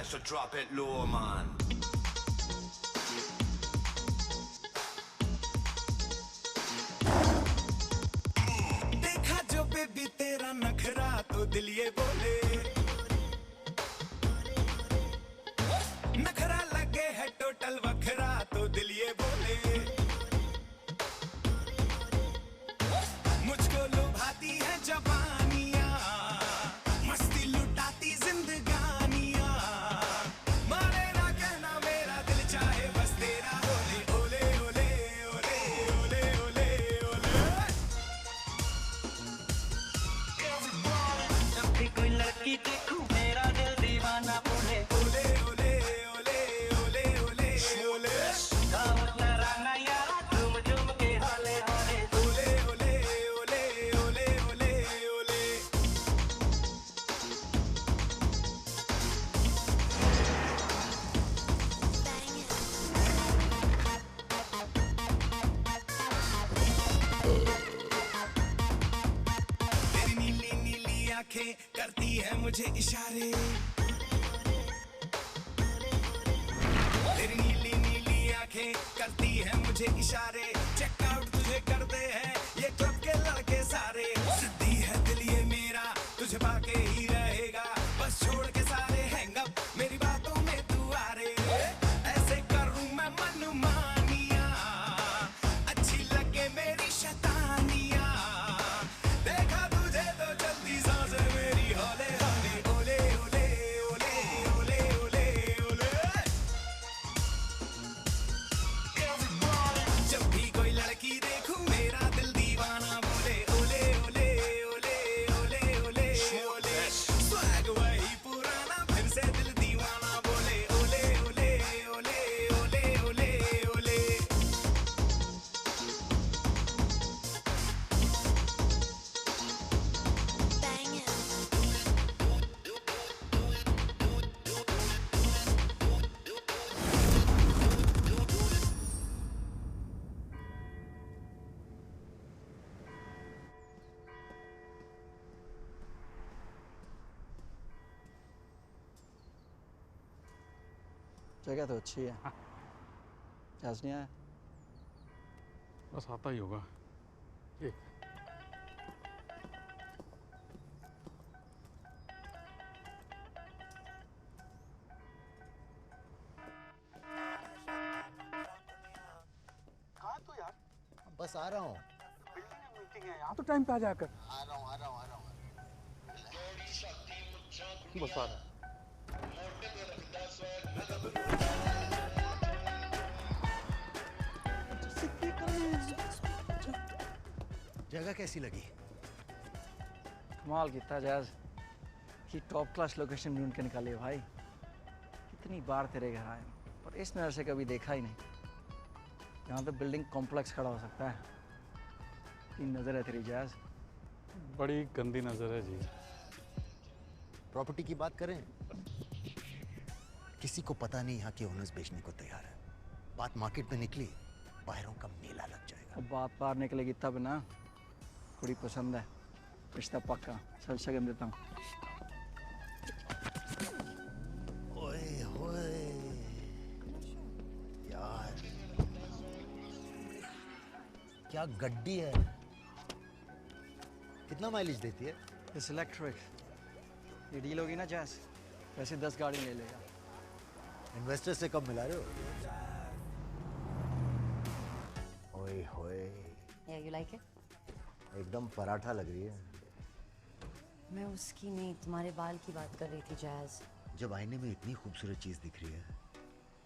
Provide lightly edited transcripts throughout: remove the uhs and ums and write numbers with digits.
guys should drop it low, man. देखा जो baby तेरा नखरा तो दिल ये बोले, नखरा लगे है टोटल वखरा तो दिल ये बोले, मुझको लुभाती है जवानियां, मस्ती लुटाती जिंदगानियां, मारे ना कहना मेरा दिल चाहे बस तेरा ओले ओले ओले ओले ओले ओले ओले। जब भी कोई लड़की देखूं मेरा दिल दीवाना बोले ओले ओले ओले ओले ओले ओले। गावत नराना यारा झूम झूम के हाले हाले ओले ओले ओले ओले ओले ओले। तेरी नीली नीली आंखें करती है मुझे इशारे, तेरी नीली नीली आंखें करती है मुझे इशारे, चेकआउट तुझे करते हैं ये क्लब के लड़के सारे, सिद्धि है दिल ये मेरा तुझे पाके ही रहेगा, बस छोड़ के सारे हैंग अप मेरी बातों में तू आ रे, ऐसे करूं मैं मनमानियां, अच्छी लगे मेरी शैतानियां, देखा तुझे तो चलती सांसें मेरी हौले हौले ओले ओले ओले ओले ओले ओले। जब भी कोई लड़की देखूं मेरा दिल दीवाना बोले ओले ओले ओले ओले ओले ओले। स्वैग वही पुराना फिर से दिल दीवाना बोले ओले ओले ओले ओले ओले ओले। जगह तो अच्छी है। जहाज नहीं आया? बस आता ही होगा। ये कहाँ तू यार? बस आ रहा हूँ। बिल्डिंग में मीटिंग है, यहाँ तो टाइम पे आ जाकर। आ रहा हूँ आ रहा हूँ आ रहा हूँ। बस आ रहा है। जगह कैसी लगी? कमाल कितना जहाज कि टॉप क्लास लोकेशन ढूंढ के निकाले भाई। कितनी बार तेरे घर आए पर इस नज़र से कभी देखा ही नहीं। यहाँ तो बिल्डिंग कॉम्प्लेक्स खड़ा हो सकता है। तीन नज़र है तेरी जहाज। बड़ी गंदी नजर है जी। प्रॉपर्टी की बात करें, किसी को पता नहीं यहाँ के ओनर्स बेचने को तैयार है। बात मार्केट में निकली, बाहरों का मेला लग जाएगा। अब बात पार निकलेगी तब ना। थोड़ी पसंद है, रिश्ता पक्का। चल शगन देता हूँ। ओए होए यार, क्या गड्डी है। कितना माइलेज देती है? इस इलेक्ट्रिक ये डील होगी ना जैस, वैसे 10 गाड़ी ले लेगा। इन्वेस्टर से कब मिला रहे हो? ओए होए, Yeah, you like it? एकदम पराठा लग रही है। मैं उसकी नहीं, तुम्हारे बाल की बात कर रही थी जैज। जब आईने में इतनी खूबसूरत चीज दिख रही है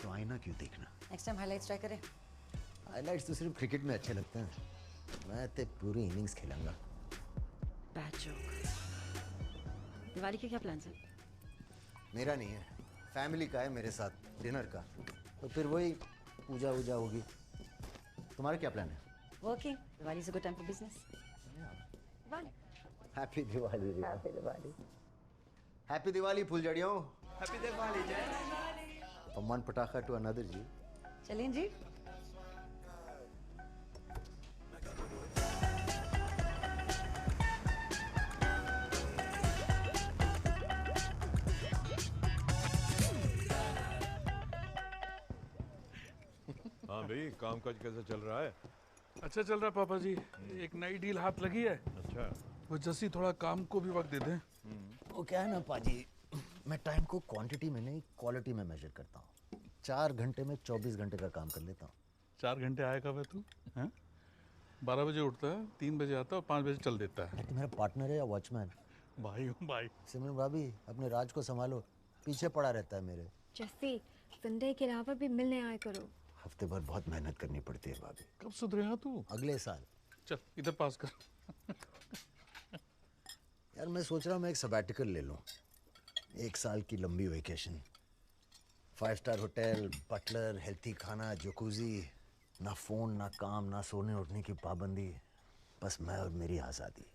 तो आईना क्यों देखना? नेक्स्ट टाइम हाइलाइट्स ट्राई करें। हाइलाइट्स तो सिर्फ क्रिकेट में अच्छे लगते हैं। मैं तो पूरी इनिंग्स खेलूंगा। Bad joke. दिवाली के क्या प्लान्स हैं? मेरा नहीं है, फैमिली का है, मेरे साथ डिनर का। तो फिर वही पूजा वूजा होगी। तुम्हारा क्या प्लान है? Working. Diwali is a good time for business. Diwali. Happy Diwali. Happy Diwali. Happy Diwali फुलझड़ियों। हैप्पी दिवाली जय। From one pataka to another जी। चलें जी। हाँ भाई, कामकाज कैसा चल रहा है? अच्छा चल रहा है पापा जी। एक नई डील हाथ लगी है। अच्छा। वो जैसी थोड़ा काम को भी वक्त दे दें। वो क्या है ना पाजी, मैं टाइम को क्वांटिटी में नहीं क्वालिटी में मेजर करता हूँ। 4 घंटे में 24 घंटे का काम कर लेता हूँ। 4 घंटे आया कब है तू? हैं? 12 बजे उठता है, 3 बजे आता है और 5 बजे चल देता है। तो मेरा पार्टनर है या वॉचमैन? भाई हूँ भाई। सिमरन भाभी, अपने राज को संभालो, पीछे पड़ा रहता है मेरे। जैसे संडे के अलावा भी मिलने आया करो। हफ्ते भर बहुत मेहनत करनी पड़ती है भाभी। कब सुधरेगा तू? अगले साल। चल इधर पास कर। यार मैं सोच रहा हूँ मैं एक सबैटिकल ले लूँ, 1 साल की लंबी vacation. 5 star hotel, butler, healthy खाना, जकूजी, ना फोन, ना काम, ना सोने उठने की पाबंदी, बस मैं और मेरी आज़ादी।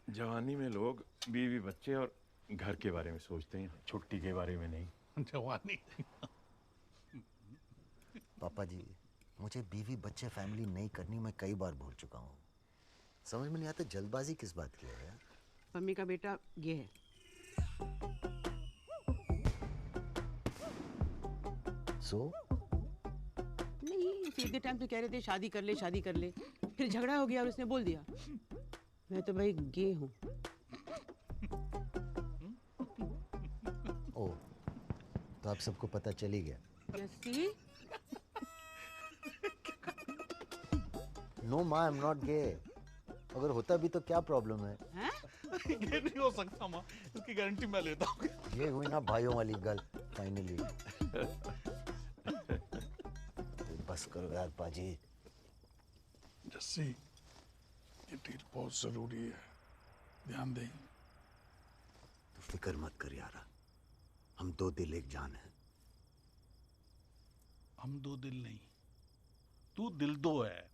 जवानी में लोग बीवी बच्चे और घर के बारे में सोचते हैं, छुट्टी के बारे में नहीं। जवानी। पापा जी, मुझे बीवी बच्चे फैमिली नहीं करनी, मैं कई बार बोल चुका हूँ। समझ में नहीं आता जल्दबाजी किस बात की है यार। मम्मी का बेटा ये है। सो नहीं, सीधे टाइम पे कह रहे थे शादी कर ले, शादी कर ले, फिर झगड़ा हो गया और उसने बोल दिया। मैं तो भाई गे हूँ। ओ, तो आप सबको पता चल ही गया। जैसी नो माँ, आई एम नॉट गे। अगर होता भी तो क्या प्रॉब्लम है? हैं? ये नहीं हो सकता माँ, इसकी गारंटी मैं लेता हूँ। ये हुई ना भाइयों वाली गल फाइनली। बस करो यार पाजी। जस्सी, ये डील बहुत जरूरी है, ध्यान दें। तो फिक्र मत कर यारा, हम 2 दिल 1 जान है। हम 2 दिल नहीं, तू दिल 2 है।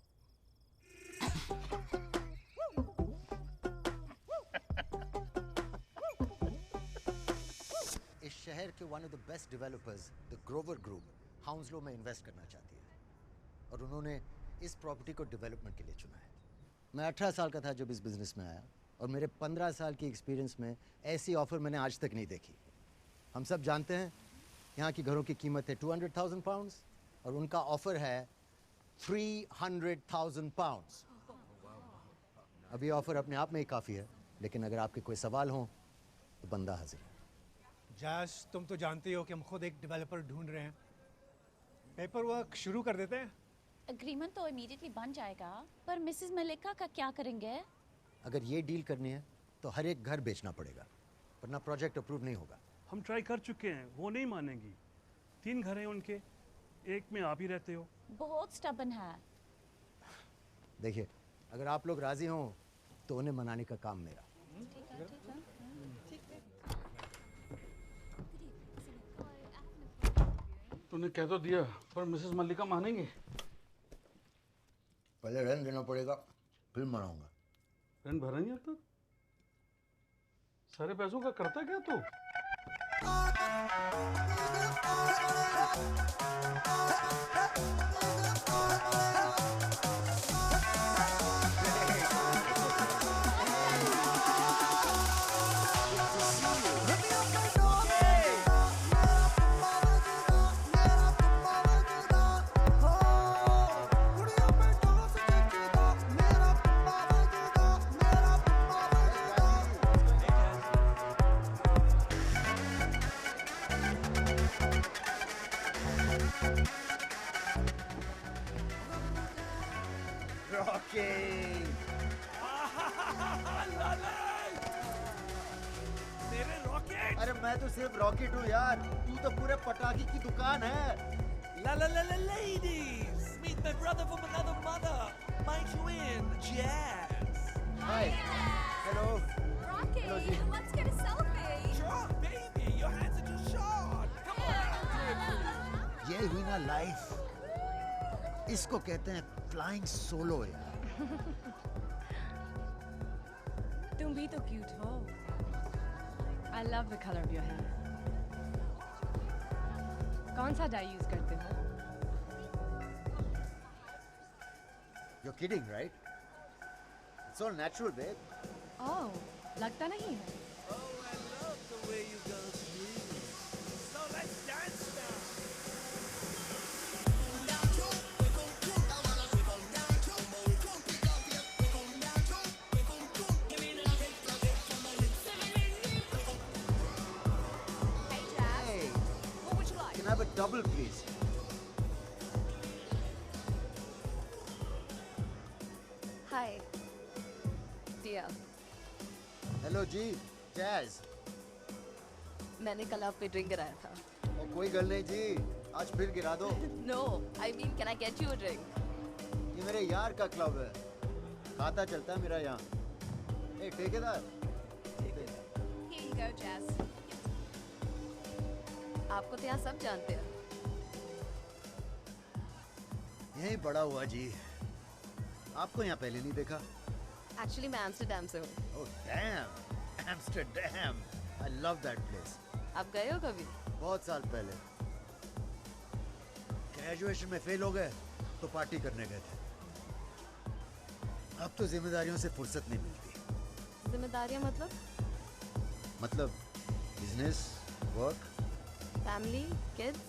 इस शहर के one of the best developers, the Grover group, Hounslow में इन्वेस्ट करना चाहती है और उन्होंने इस प्रॉपर्टी को डेवलपमेंट के लिए चुना है। मैं 18 साल का था जब इस बिजनेस में आया और मेरे 15 साल की एक्सपीरियंस में ऐसी ऑफर मैंने आज तक नहीं देखी। हम सब जानते हैं यहाँ की घरों की कीमत है 200,000 पाउंड्स और उनका ऑफर है 300,000 पाउंड्स। अब ये ऑफर अपने आप में ही काफ़ी है, लेकिन अगर आपके कोई सवाल हो तो बंदा हाजिर है। जैस, तुम तो जानते हो कि हम खुद एक डेवलपर ढूंढ रहे हैं। पेपर वर्क शुरू कर देते हैं। एग्रीमेंट तो इमीडिएटली बन जाएगा, पर मिसेस मलिका का क्या करेंगे? अगर ये डील करनी है तो हर एक घर बेचना पड़ेगा, वरना प्रोजेक्ट अप्रूव नहीं होगा। हम ट्राई कर चुके हैं, वो नहीं मानेंगी। 3 घर हैं उनके, एक में आप ही रहते हो। बहुत स्टबन है। देखिए, अगर आप लोग राजी हों तो उन्हें मनाने का काम मेरा। तूने कह तो दिया, पर मिसेस मल्लिका मानेंगे? पहले रेंट देना पड़ेगा, फिर मनाऊंगा। रेंट भरा नहीं अब तक? सारे पैसों का करता क्या तू? मेरे रॉकेट। अरे मैं तो सिर्फ रॉकेट हूँ यार, तू तो पूरे पटाखे की दुकान है। Ladies, meet my brother from another mother, Mike Win, Jazz. Hi. Hello. Rocky, Hello, ji. let's get a selfie. Sure, baby, your hands are too short. Come on. ये हुई ना लाइफ, इसको कहते हैं फ्लाइंग सोलो यार। तुम भी तो क्यूट हो। I love the color of your hair. कौन सा डाई यूज करते हो? You're kidding, right? It's all natural, babe. Oh, लगता नहीं है। Oh, I love the way you girls move. So let's dance now. double, please. Hi. Dia. Hello जी, Jazz. मैंने कल आप पे ड्रिंक कराया था. और कोई गल नहीं जी, आज फिर गिरा दो। No, I mean, can I get you a drink? ये मेरे यार का क्लब है, खाता चलता है मेरा यहाँ। ए ठेकेदार। Here you go, Jazz. आपको तो यहाँ सब जानते हैं. यहीं बड़ा हुआ जी। आपको यहाँ पहले नहीं देखा। Actually, मैं एम्स्टर्डम से हूँ. Oh damn, Amsterdam. I love that place. आप गए हो कभी? बहुत साल पहले। ग्रेजुएशन में फेल हो गए तो पार्टी करने गए थे। अब तो जिम्मेदारियों से फुर्सत नहीं मिलती। जिम्मेदारियाँ मतलब? मतलब बिजनेस, वर्क, फैमिली, किड्स.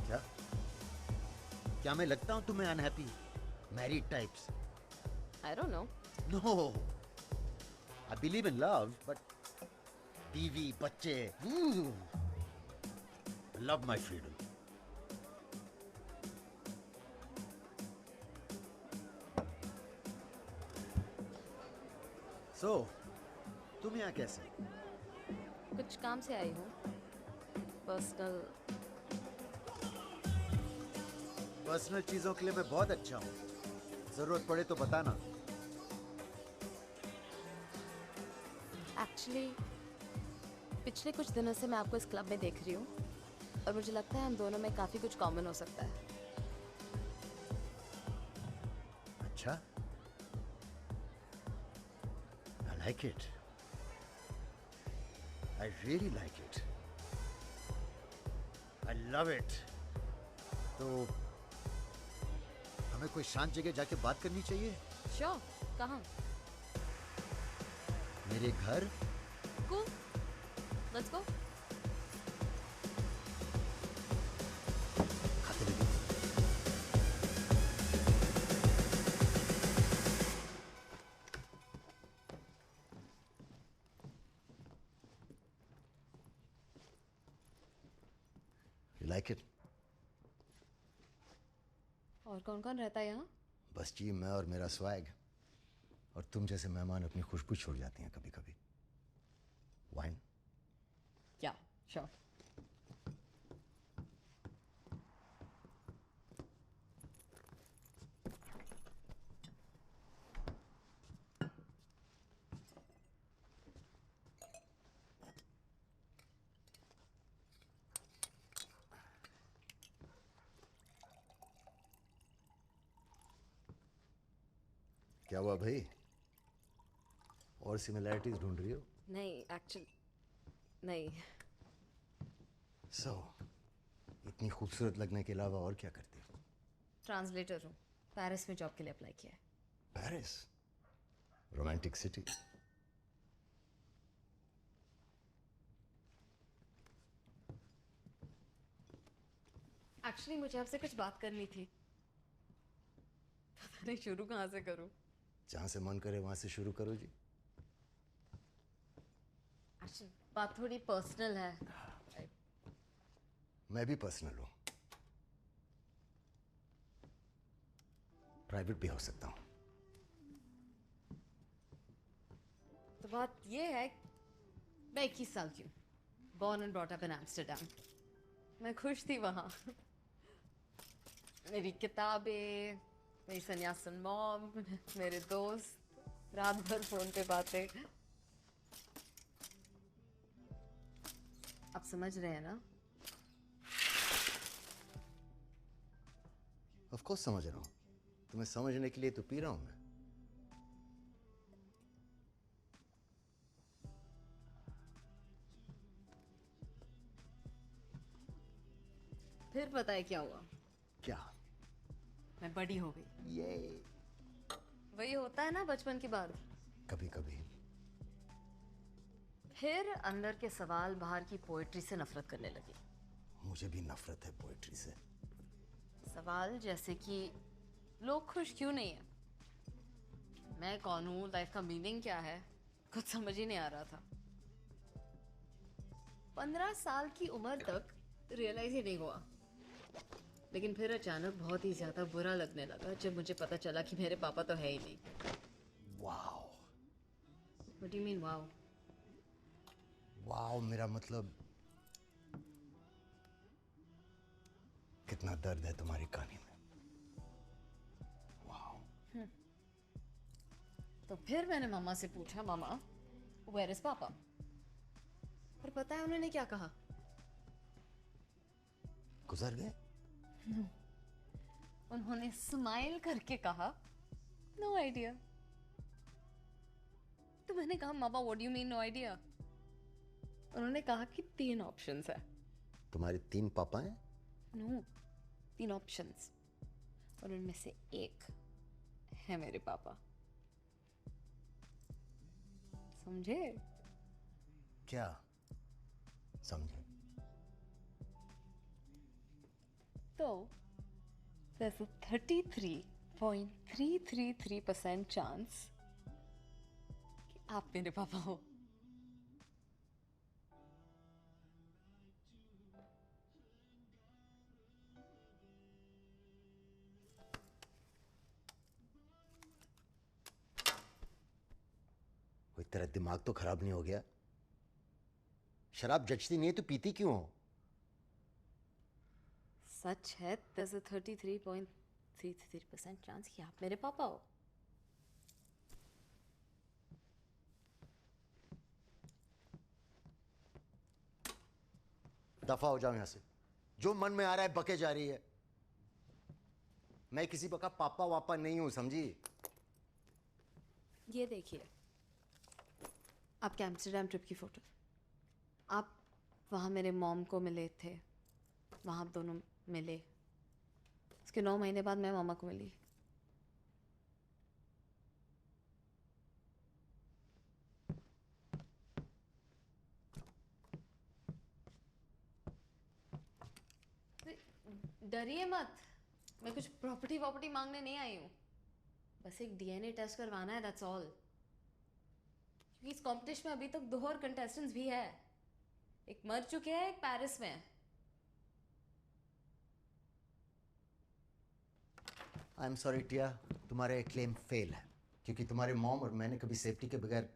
क्या क्या मैं लगता हूँ तुम्हें unhappy? Married types? I don't know. No. I believe in love, but बीवी, बच्चे. I love my freedom. So, तुम यहाँ कैसे? कुछ काम से आई हूँ. पर्सनल चीजों के लिए मैं बहुत अच्छा हूँ. जरूरत पड़े तो बताना. एक्चुअली पिछले कुछ दिनों से मैं आपको इस क्लब में देख रही हूँ और मुझे लगता है हम दोनों में काफ़ी कुछ कॉमन हो सकता है. अच्छा. I like it. I really like it. I love it. तो हमें कोई शांत जगह जाके बात करनी चाहिए. श्योर. कहाँ? मेरे घर. Cool. Let's go. खाते लगे. You like it? और कौन कौन रहता है यहाँ? बस जी मैं और मेरा स्वैग. और तुम जैसे मेहमान अपनी खुशबू छोड़ जाती हैं कभी कभी. वाइन? Yeah, sure. क्या हुआ भाई? और सिमिलैरिटीज ढूंढ रही हो? नहीं, एक्चुअली नहीं. So, इतनी खूबसूरत लगने के अलावा और क्या करती हो? ट्रांसलेटर हूँ. पेरिस में जॉब के लिए अप्लाई किया है. पेरिस? Romantic city. एक्चुअली मुझे आपसे कुछ बात करनी थी. पता नहीं शुरू कहाँ से करूँ. जहाँ से मन करे वहाँ से शुरू करो जी. एक्चुअली बात थोड़ी पर्सनल है. मैं भी पर्सनल हूँ. प्राइवेट भी हो सकता हूँ. तो बात ये है, मैं 21 साल की हूँ. Born and brought up in Amsterdam. मैं खुश थी वहाँ. मेरी किताबें, मेरी सन्यासन मॉम, मेरे दोस्त, रात भर फोन पे बातें. आप समझ रहे हैं ना? ऑफ कोर्स समझ रहा हूँ. तुम्हें समझने के लिए तो पी रहा हूँ मैं. फिर पता है क्या हुआ? क्या? मैं बड़ी हो गई. ये वही होता है ना बचपन की बात. कभी कभी. फिर अंदर के सवाल बाहर की पोएट्री से नफरत करने लगी. मुझे भी नफरत है पोएट्री से. सवाल जैसे कि लोग खुश क्यों नहीं है? मैं कौन हूँ? लाइफ का मीनिंग क्या है? कुछ समझ ही नहीं आ रहा था. 15 साल की उम्र तक रियलाइज ही नहीं हुआ, लेकिन फिर अचानक बहुत ही ज्यादा बुरा लगने लगा जब मुझे पता चला कि मेरे पापा तो है ही नहीं। Wow. What do you mean, wow? Wow मेरा मतलब कितना दर्द है तुम्हारी कहानी में। वाओ। तो फिर मैंने मामा से पूछा, मामा वेयर इज पापा? और पता है उन्होंने क्या कहा? गुजर गए? उन्होंने स्माइल करके कहा, नो आइडिया। तो मैंने कहा, मामा what do you mean no idea? उन्होंने कहा कि 3 ऑप्शंस है। तुम्हारे 3 पापा हैं? नो, 3 ऑप्शंस, और उनमें से एक है मेरे पापा। समझे? क्या समझे? तो there's a 33.333% चांस कि आप मेरे पापा हो। कोई तेरा दिमाग तो खराब नहीं हो गया? शराब जचती नहीं है तो पीती क्यों हो? सच है, there's a 33.333% चांस कि आप मेरे पापा हो। दफा हो जाओ यहां से। जो मन में आ रहा है बके जा रही है। मैं किसी का पापा वापा नहीं हूं, समझी? ये देखिए, आपके एम्स्टर्डम ट्रिप की फोटो। आप वहाँ मेरे मॉम को मिले थे, वहाँ आप दोनों मिले। उसके 9 महीने बाद मैं मामा को मिली। डरिए मत, मैं कुछ प्रॉपर्टी मांगने नहीं आई हूँ। बस एक डीएनए टेस्ट करवाना है, दैट्स ऑल। क्योंकि इस कॉम्पिटिशन में अभी तक 2 और कंटेस्टेंट्स भी है। एक मर चुके हैं, एक पेरिस में है। आई एम सॉरी टिया, तुम्हारा एक क्लेम फेल है। क्योंकि तुम्हारे मॉम और मैंने कभी सेफ्टी के बगैर,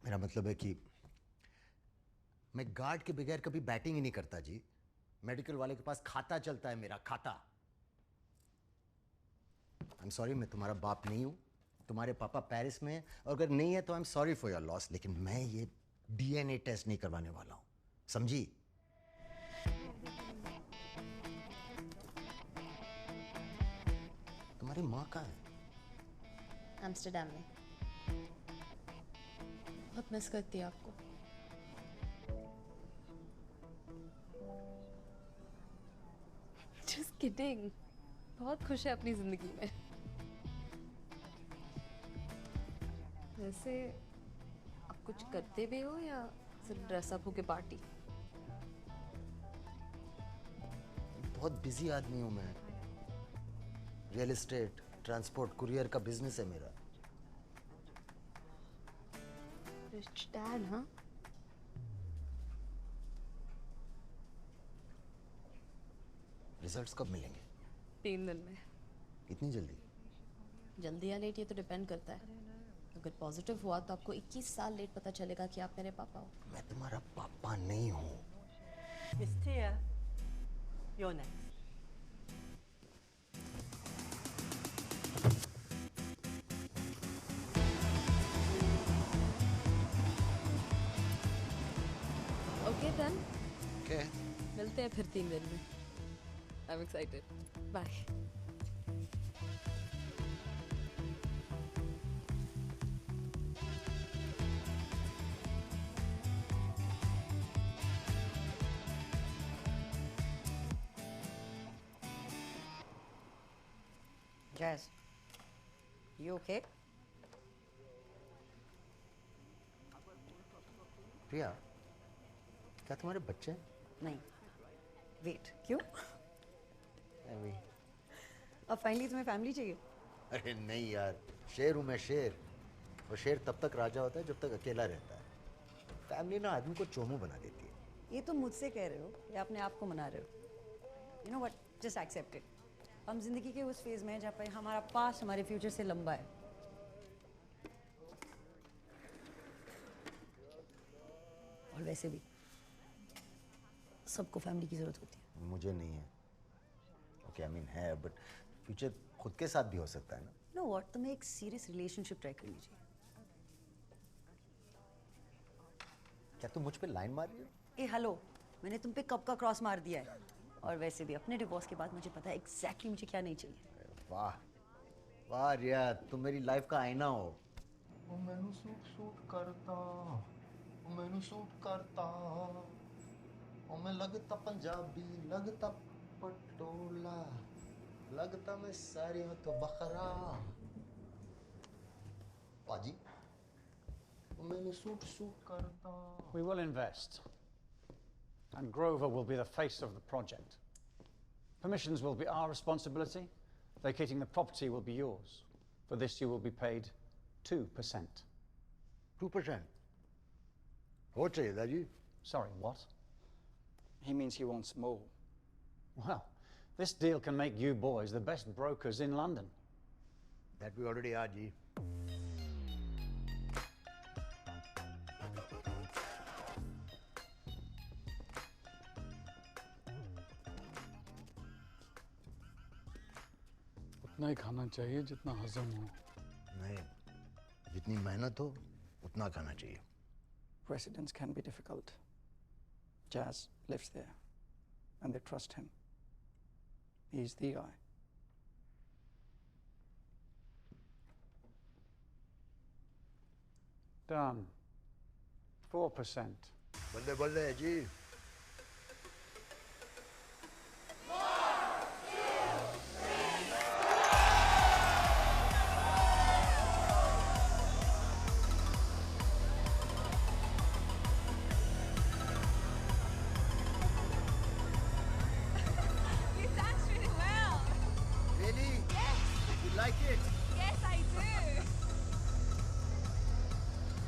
मेरा मतलब है कि मैं गार्ड के बगैर कभी बैटिंग ही नहीं करता जी। मेडिकल वाले के पास खाता चलता है, मेरा खाता। आई एम सॉरी, मैं तुम्हारा बाप नहीं हूं। तुम्हारे पापा पेरिस में हैं, और अगर नहीं है तो आई am sorry for your loss, लेकिन मैं ये डीएनए टेस्ट नहीं करवाने वाला हूं, समझी? तुम्हारी माँ कहाँ है? एम्स्टर्डम में। बहुत मिस करती है आपको। Just kidding. बहुत खुश है अपनी जिंदगी में। वैसे आप कुछ करते भी हो या सिर्फ ड्रेस अप होके पार्टी? बहुत बिजी आदमी हूं मैं। रियल एस्टेट, ट्रांसपोर्ट, कुरियर का बिजनेस है मेरा। रिच डैड, हाँ? रिजल्ट्स कब मिलेंगे? 3 दिन में। इतनी जल्दी? जल्दी या लेट ये तो डिपेंड करता है। अगर पॉजिटिव हुआ तो आपको 21 साल लेट पता चलेगा कि आप मेरे पापा हो। मैं तुम्हारा पापा नहीं हूँ। Miss Tia, you're next. Okay then. Okay. मिलते हैं फिर 3 दिन में। I'm excited. Bye. Jazz, you okay? प्रिया, क्या तुम्हारे बच्चे हैं? नहीं। वेट, क्यों? अभी। अब फाइनली तुम्हें फैमिली चाहिए? अरे नहीं यार, शेर हूं मैं, शेर। और शेर तब तक राजा होता है जब तक अकेला रहता है। फैमिली ना आदमी को चोमू बना देती है। ये तो मुझसे कह रहे हो या अपने आप को मना रहे हो? You know what, just accept it. हम जिंदगी के उस फेज में हैं जहाँ पर हमारा पास्ट हमारे फ्यूचर से लंबा है। और वैसे भी सबको फैमिली की जरूरत होती है। मुझे नहीं है। ओके, आई मीन है, बट फ्यूचर खुद के साथ भी हो सकता है ना। नो व्हाट, तुम्हें एक सीरियस रिलेशनशिप ट्राई कर लीजिए। क्या तुम मुझ पे लाइन मार रही हो? ए हेलो, मैंने तुम पे कब का क्रॉस मार दिया है। और वैसे भी अपने डिवोर्स के बाद मुझे पता है एग्जैक्टली मुझे क्या नहीं चाहिए। वाह वाह रिया, तुम मेरी लाइफ का आईना हो। ओ मैनू सूट करता, ओ मैनू सूट करता, ओ मैं लगता पंजाबी, लगता पटोला, लगता मैं सारी हूं तो बखरा। पाजी, ओ मैनू सूट करता। We will invest, and Grover will be the face of the project. Permissions will be our responsibility. Vacating the property will be yours. For this, you will be paid 2%. 2%? हो चाहिए दादी। Sorry, what? He means he wants more. Well, this deal can make you boys the best brokers in London. That we already are, जी। उतना ही खाना चाहिए जितना हजम हो। नहीं, जितनी मेहनत हो उतना खाना चाहिए। Residents can be difficult. Jazz lives there, and they trust him. He's the guy. Done. 4%. बल्ले बल्ले जी।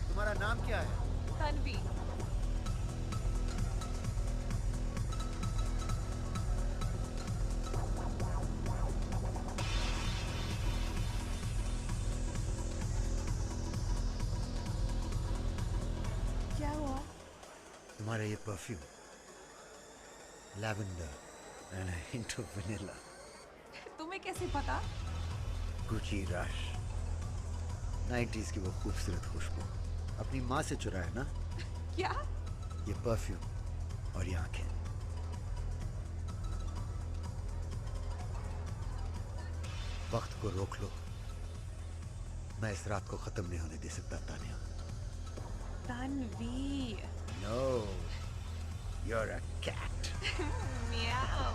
तुम्हारा नाम क्या है? तन्वी। क्या हुआ? तुम्हारा ये perfume, lavender and a hint of vanilla. तुम्हें कैसे पता? गुची रश, 90s की वो खूबसूरत खुशबू अपनी माँ से चुराया ना? क्या? ये परफ्यूम और ये आंखें। वक्त को रोक लो, मैं इस रात को खत्म नहीं होने दे सकता Tania. Tanvi. No, you're a cat. Meow.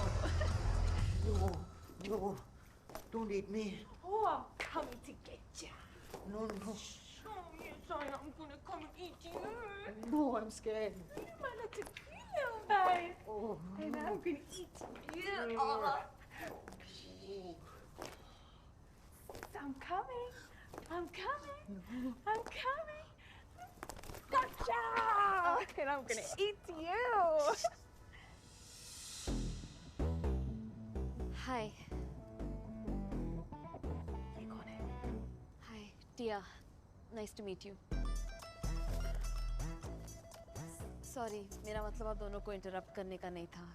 No, don't eat me. Oh, I'm coming to get you. No. Oh, yes, I'm gonna come and eat you. No, I'm scared. You're my little pillow, babe. Oh. And I'm gonna eat you. I'm coming. I'm coming. I'm coming. Gotcha! And I'm gonna eat you. Hi. ये कौन है? Hi, Tia. Nice to meet you. Sorry, मेरा मतलब आप दोनों को interrupt करने का नहीं था।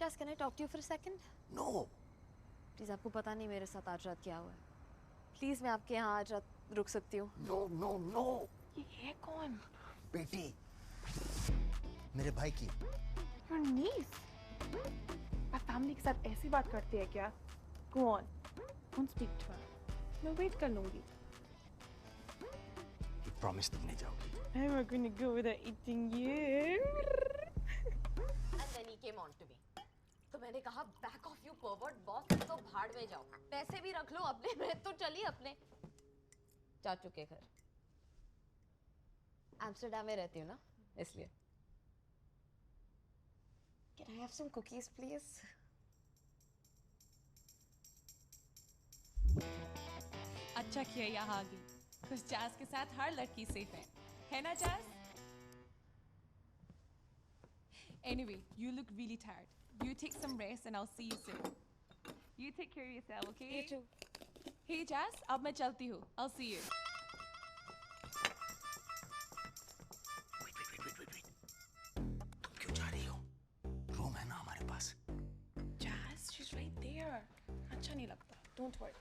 Just can I talk to you for a second? No. Please, आपको पता नहीं मेरे साथ आज रात क्या हुआ है। Please, मैं आपके यहाँ आज रात रुक सकती हूँ? No. ये है कौन? बेटी, मेरे भाई की। Your niece? आप फैमिली के साथ ऐसी बात करते हैं क्या? Go on. Don't speak to her. मैं वेट कर लूँगी। You promise तुम नहीं जाओगी। I'm not gonna go without eating you. And then he came on to me. तो मैंने कहा back off you pervert boss, तो भाड़ में जाओ। पैसे भी रख लो अपने, मैं तो चली अपने चाचू के घर। एम्स्टर्डम में रहती हूँ ना, इसलिए। Can I have some cookies, please? अच्छा किया यहाँ आ गई। कुछ जैज़ के साथ हर लड़की सेफ है ना jazz? Anyway, you look really tired. You take some rest and I'll see you soon. You take care of yourself, okay? You too. Hey Jazz, अब मैं चलती हूँ. I'll see you. क्यों जा रही हो? रूम है ना हमारे पास. Jazz, she's right there. अच्छा नहीं लगता. Don't worry.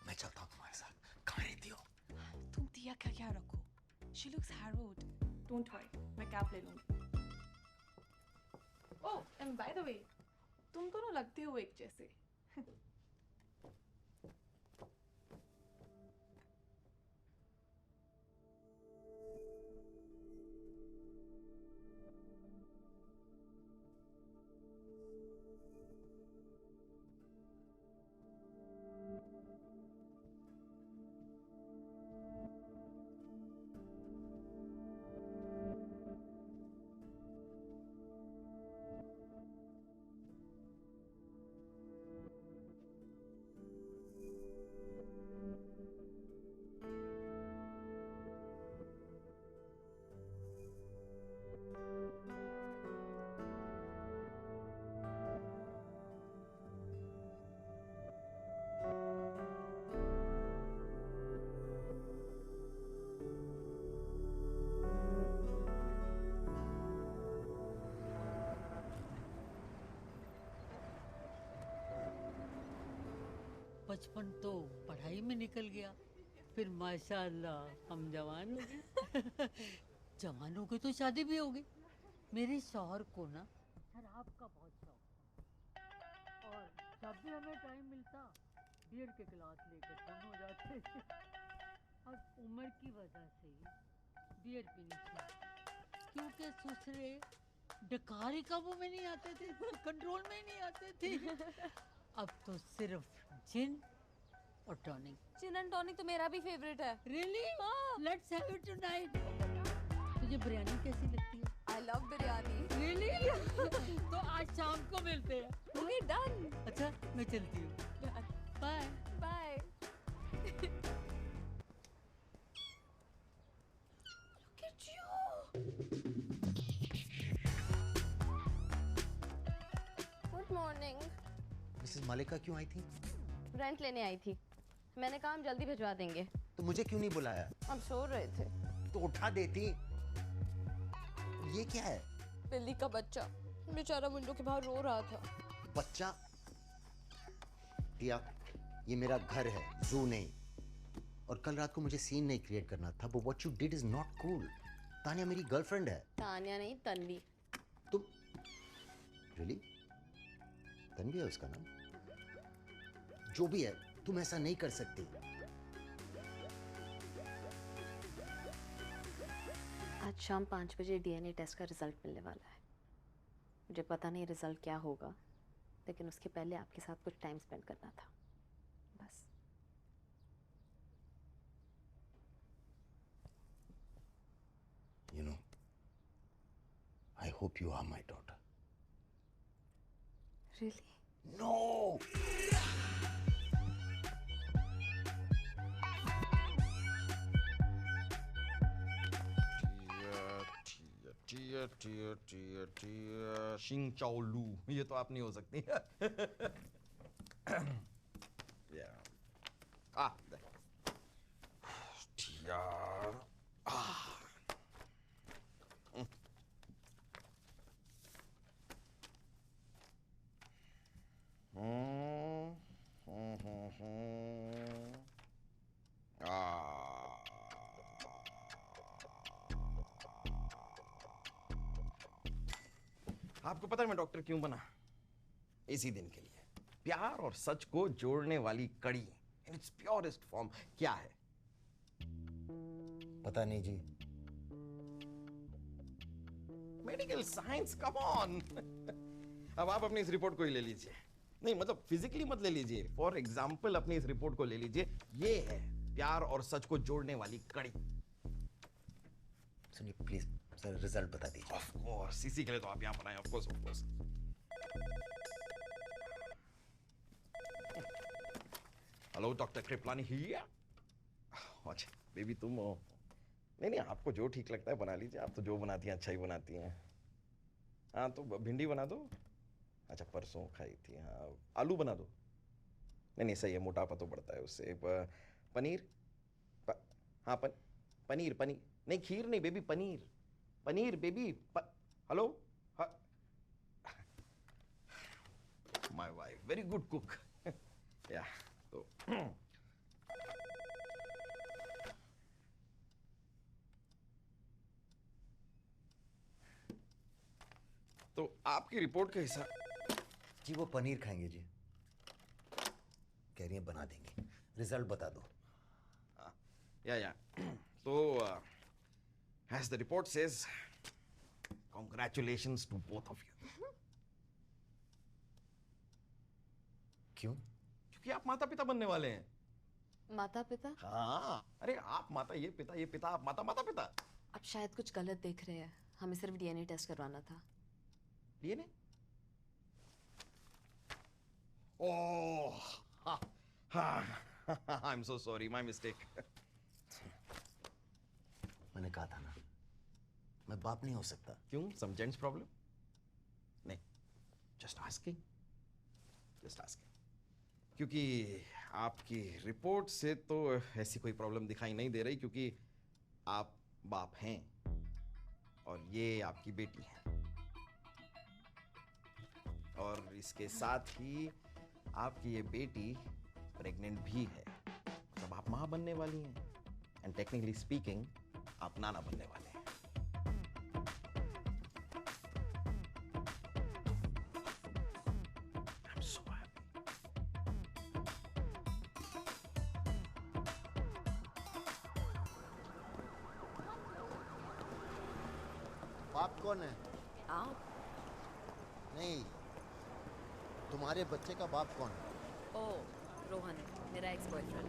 मैं चलता हूँ तुम्हारे साथ. कहाँ रहती हो? तुम दिया का क्या रखो? She looks harrowed. Don't worry, मैं कैब ले लूँगी. Oh, and by the way, तुम दोनों लगते हो एक जैसे. बचपन तो पढ़ाई में निकल गया, फिर माशाअल्लाह हम जवान हो गए. जवान हो गए तो शादी भी हो गई. मेरे शौहर को ना शराब का बहुत शौक था और जब भी हमें टाइम मिलता बियर के गिलास लेकर हम हो जाते. अब उम्र की वजह से बियर पीनी चाहिए क्योंकि ससुरे डकारी काबू में नहीं आते थे, कंट्रोल में नहीं आते थे. अब तो सिर्फ जिन और टॉनिक. जिन एंड टॉनिक तो मेरा भी फेवरेट है. Really? Let's have it tonight. तुझे बिरयानी कैसी लगती है? I love biryani. Really? तो आज शाम को मिलते हैं. Okay, done. अच्छा, मैं चलती हूँ. Bye. Bye. Look at you. Good morning. Mrs Malika क्यों आई थी? रेंट लेने आई थी. मैंने कहा हम जल्दी भिजवा देंगे. तो मुझे क्यों नहीं बुलाया? हम सो रहे थे. तो उठा देती. ये क्या है? बिल्ली का बच्चा बेचारा विंडो के बाहर रो रहा था. बच्चा? टिया, ये मेरा घर है, जू नहीं. और कल रात को मुझे सीन नहीं क्रिएट करना था. But what you did is not cool. Tania मेरी गर्लफ्रेंड है. तानिया नहीं, तन्वी. तुम रियली? तन्वी है उसका नाम? जो भी है, तुम ऐसा नहीं कर सकती. आज शाम 5 बजे डीएनए टेस्ट का रिजल्ट मिलने वाला है. मुझे पता नहीं रिजल्ट क्या होगा, लेकिन उसके पहले आपके साथ कुछ टाइम स्पेंड करना था. बस. You know, I hope you are my daughter. Really? No! शिंग चाओ लू, ये तो आप नहीं हो सकती. आपको पता है मैं डॉक्टर क्यों बना? इसी दिन के लिए. प्यार और सच को जोड़ने वाली कड़ी इन इट्स प्योरेस्ट फॉर्म क्या है? पता नहीं जी. Medical science, come on. अब आप अपनी इस रिपोर्ट को ही ले लीजिए. नहीं मतलब फिजिकली मत ले लीजिए. फॉर एग्जाम्पल अपनी इस रिपोर्ट को ले लीजिए. ये है प्यार और सच को जोड़ने वाली कड़ी. सुनिए प्लीज, सर रिजल्ट बता दीजिए. ऑफ कोर्स, इसी के लिए तो आप यहाँ पर आए. Of course, of course. Hello doctor Kripalani here. अच्छा बेबी तुम हो. नहीं नहीं, आपको जो ठीक लगता है बना लीजिए। आप तो जो बनाती हैं अच्छा ही बनाती हैं। हाँ तो भिंडी बना दो। अच्छा परसों खाई थी, हाँ आलू बना दो। नहीं नहीं सही है, मोटापा तो बढ़ता है उससे। पनीर हाँ पनीर पनीर नहीं, खीर नहीं baby, paneer paneer baby. Hello my wife very good cook. या तो आपकी रिपोर्ट के हिसाब जी वो पनीर खाएंगे जी, कह रही हैं बना देंगे, रिजल्ट बता दो। या तो as the report says, congratulations to both of you. क्यों? क्योंकि आप माता पिता बनने वाले हैं। माता पिता? हाँ, अरे आप माता, ये पिता, आप माता, माता पिता। आप शायद कुछ गलत देख रहे हैं। हमें सिर्फ डीएनए टेस्ट करवाना था। DNA? Oh, I am so sorry, my mistake. मैंने कहा था ना, मैं बाप नहीं हो सकता। क्यों? सम जेंट्स प्रॉब्लम? नहीं, जस्ट आस्किंग। क्योंकि आपकी रिपोर्ट से तो ऐसी कोई प्रॉब्लम दिखाई नहीं दे रही, क्योंकि आप बाप हैं और ये आपकी बेटी है, और इसके साथ ही आपकी ये बेटी प्रेग्नेंट भी है। मतलब आप माँ बनने वाली हैं, एंड टेक्निकली स्पीकिंग आप नाना बनने वाले हैं। I'm so happy. बाप कौन है? आप? नहीं, तुम्हारे बच्चे का बाप कौन है? ओह रोहन, मेरा एक्स बॉयफ्रेंड।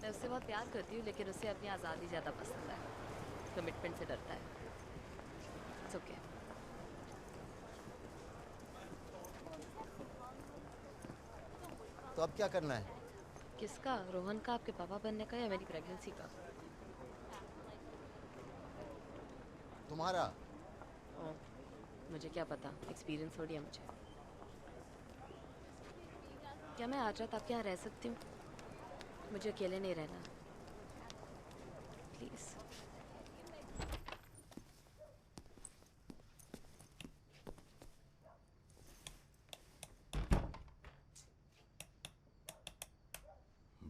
मैं उससे बहुत प्यार करती हूँ, लेकिन उसे अपनी आज़ादी ज़्यादा पसंद है। कमिटमेंट से डरता है। It's okay. तो अब क्या करना है? किसका? रोहन का, आपके पापा बनने का, या मेरी प्रेगनेंसी का? तुम्हारा। ओह, मुझे क्या पता, एक्सपीरियंस थोड़ी है मुझे। क्या मैं आज रात आपके यहाँ रह सकती हूँ? मुझे अकेले नहीं रहना, प्लीज़।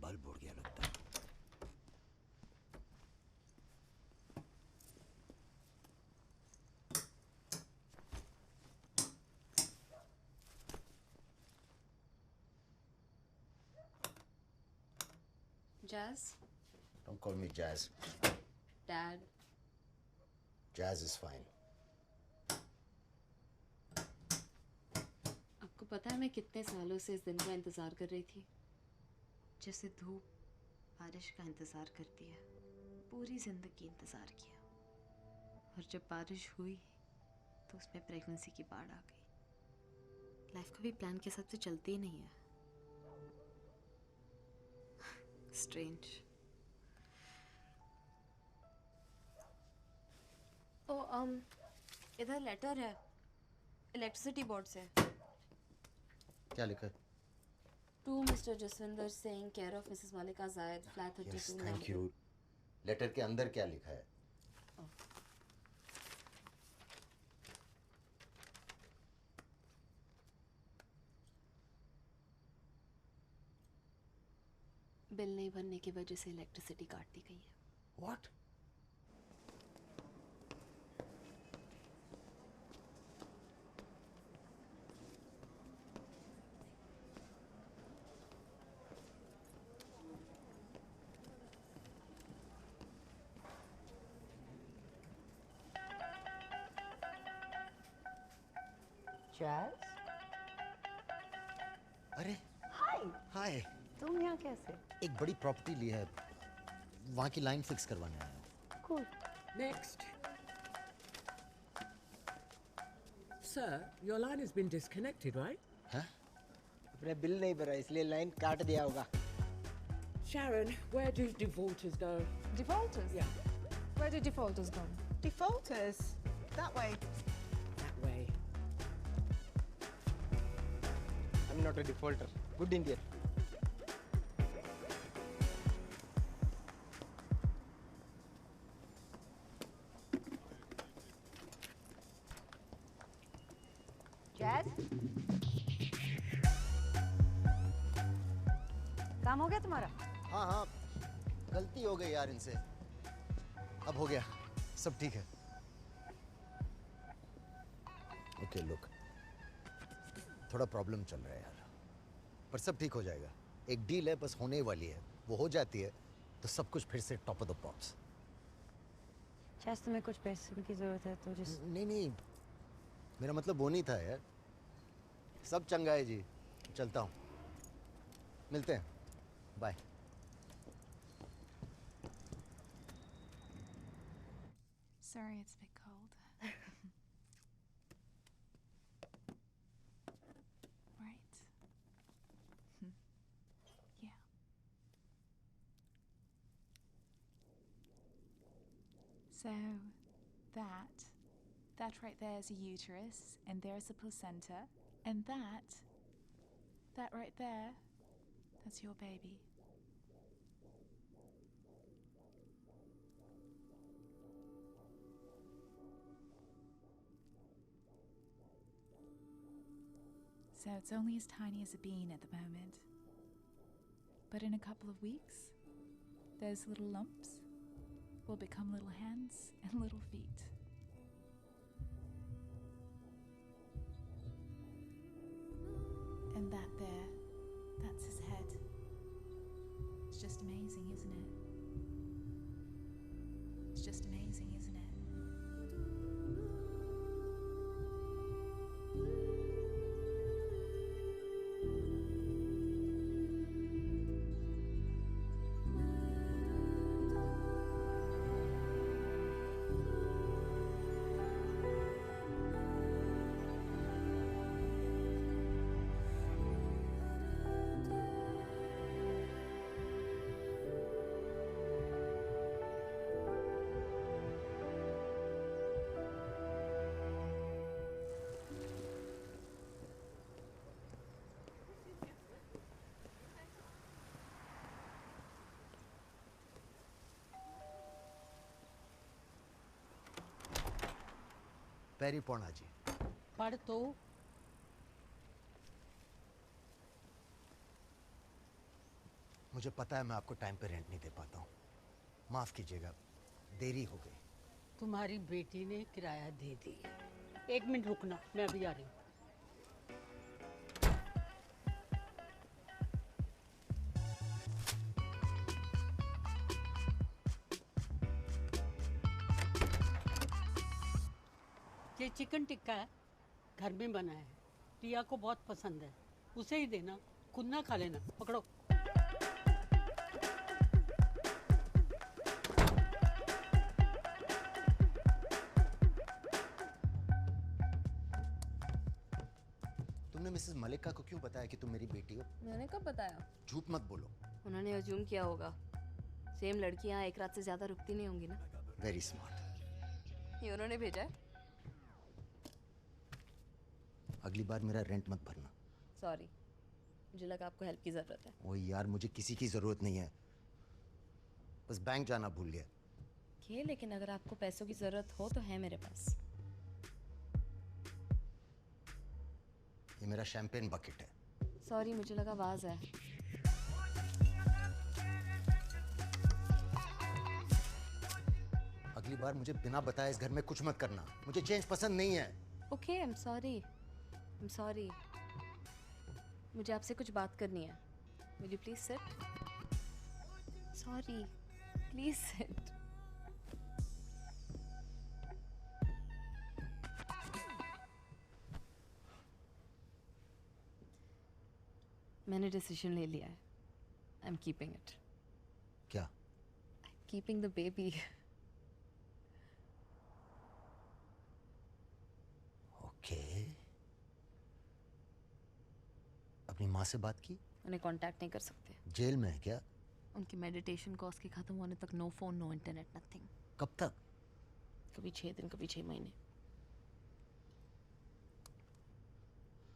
बल्ब उड़ गया लगता है। Jazz? Don't call me Jazz. Dad? Jazz is fine. आपको पता है मैं कितने सालों से इस दिन का इंतज़ार कर रही थी? जैसे धूप बारिश का इंतज़ार करती है। पूरी ज़िंदगी इंतज़ार किया, और जब बारिश हुई तो उसमें प्रेगनेंसी की बाढ़ आ गई। लाइफ कभी प्लान के हिसाब से चलती ही नहीं है। स्ट्रेंज। इधर लेटर है इलेक्ट्रिसिटी बोर्ड से। क्या लिखा है? To mister Jaswinder Singh, care of Mrs Malika Zaid, flat 32। Thank you. Letter के अंदर क्या लिखा है? बिल नहीं भरने की वजह से इलेक्ट्रिसिटी काट दी गई है। What? Jazz? अरे हाय। हाय। तुम यहाँ कैसे? एक बड़ी प्रॉपर्टी ली है, वहाँ की लाइन फिक्स करवाने आया हूँ। Cool. Next. Sir, your line has been disconnected, right? Huh? अपने बिल नहीं भरा इसलिए लाइन काट दिया होगा। Sharon, where do defaulters go? Defaulters? Yeah. Where did defaulters go? Defaulters? That way. That way. I'm not a defaulter. Good Indian. Zaid, काम हो गया तुम्हारा? हाँ हाँ, गलती हो गई यार इनसे। अब हो गया, सब ठीक है। ओके लुक, थोड़ा प्रॉब्लम चल रहा है यार, पर सब ठीक हो जाएगा। एक डील है, बस होने वाली है। वो हो जाती है तो सब कुछ फिर से टॉप ऑफ द पॉप्स। शायद तुम्हें कुछ पैसे की जरूरत है तो जिस नहीं नहीं, मेरा मतलब वो नहीं था यार। सब चंगा है जी, चलता हूँ, मिलते हैं, bye. Sorry, it's a bit cold. Right. Yeah. So, that right there is a uterus, and there's a placenta, and that right there, that's your baby. So it's only as tiny as a bean at the moment. But in a couple of weeks, those little lumps will become little hands and little feet. And that there, that's his head. It's just amazing, isn't it? It's just amazing, isn't it? पैरी पौना जी। पढ़ तो। मुझे पता है मैं आपको time पे rent नहीं दे पाता हूँ, माफ कीजिएगा, देरी हो गई। तुम्हारी बेटी ने किराया दे दिया। 1 मिनट रुकना, मैं अभी आ रही हूँ। ये चिकन टिक्का है, घर में बना है, टिया को बहुत पसंद है, उसे ही देना, खुद ना खा लेना। पकड़ो। तुमने मिसेस मलिका को क्यों बताया कि तुम मेरी बेटी हो? मैंने कब बताया? झूठ मत बोलो। उन्होंने अज्यूम किया होगा। सेम लड़कियां एक रात से ज्यादा रुकती नहीं होंगी ना। Very smart. ये उन्होंने भेजा है। अगली बार मेरा रेंट मत भरना। सॉरी, मुझे लगा आपको हेल्प की जरूरत है। ओ यार, मुझे किसी की जरूरत नहीं है, बस बैंक जाना भूल गया। ओके, लेकिन अगर आपको पैसों की जरूरत हो तो है मेरे पास। ये मेरा शैंपेन बकेट है। सॉरी, मुझे लगा वाज है। अगली बार मुझे बिना बताए इस घर में कुछ मत करना, मुझे चेंज पसंद नहीं है। Okay, I am sorry. मुझे आपसे कुछ बात करनी है। Will you please sit? Sorry, please sit. मैंने डिसीजन ले लिया है। I am keeping it. क्या? I am keeping the baby. Okay. अपनी माँ से बात की? उन्हें कांटेक्ट नहीं कर सकते। जेल में है क्या? उनकी मेडिटेशन कोर्स के खत्म होने तक no phone, no internet, nothing. कब तक? कभी 6 दिन, कभी 6 महीने।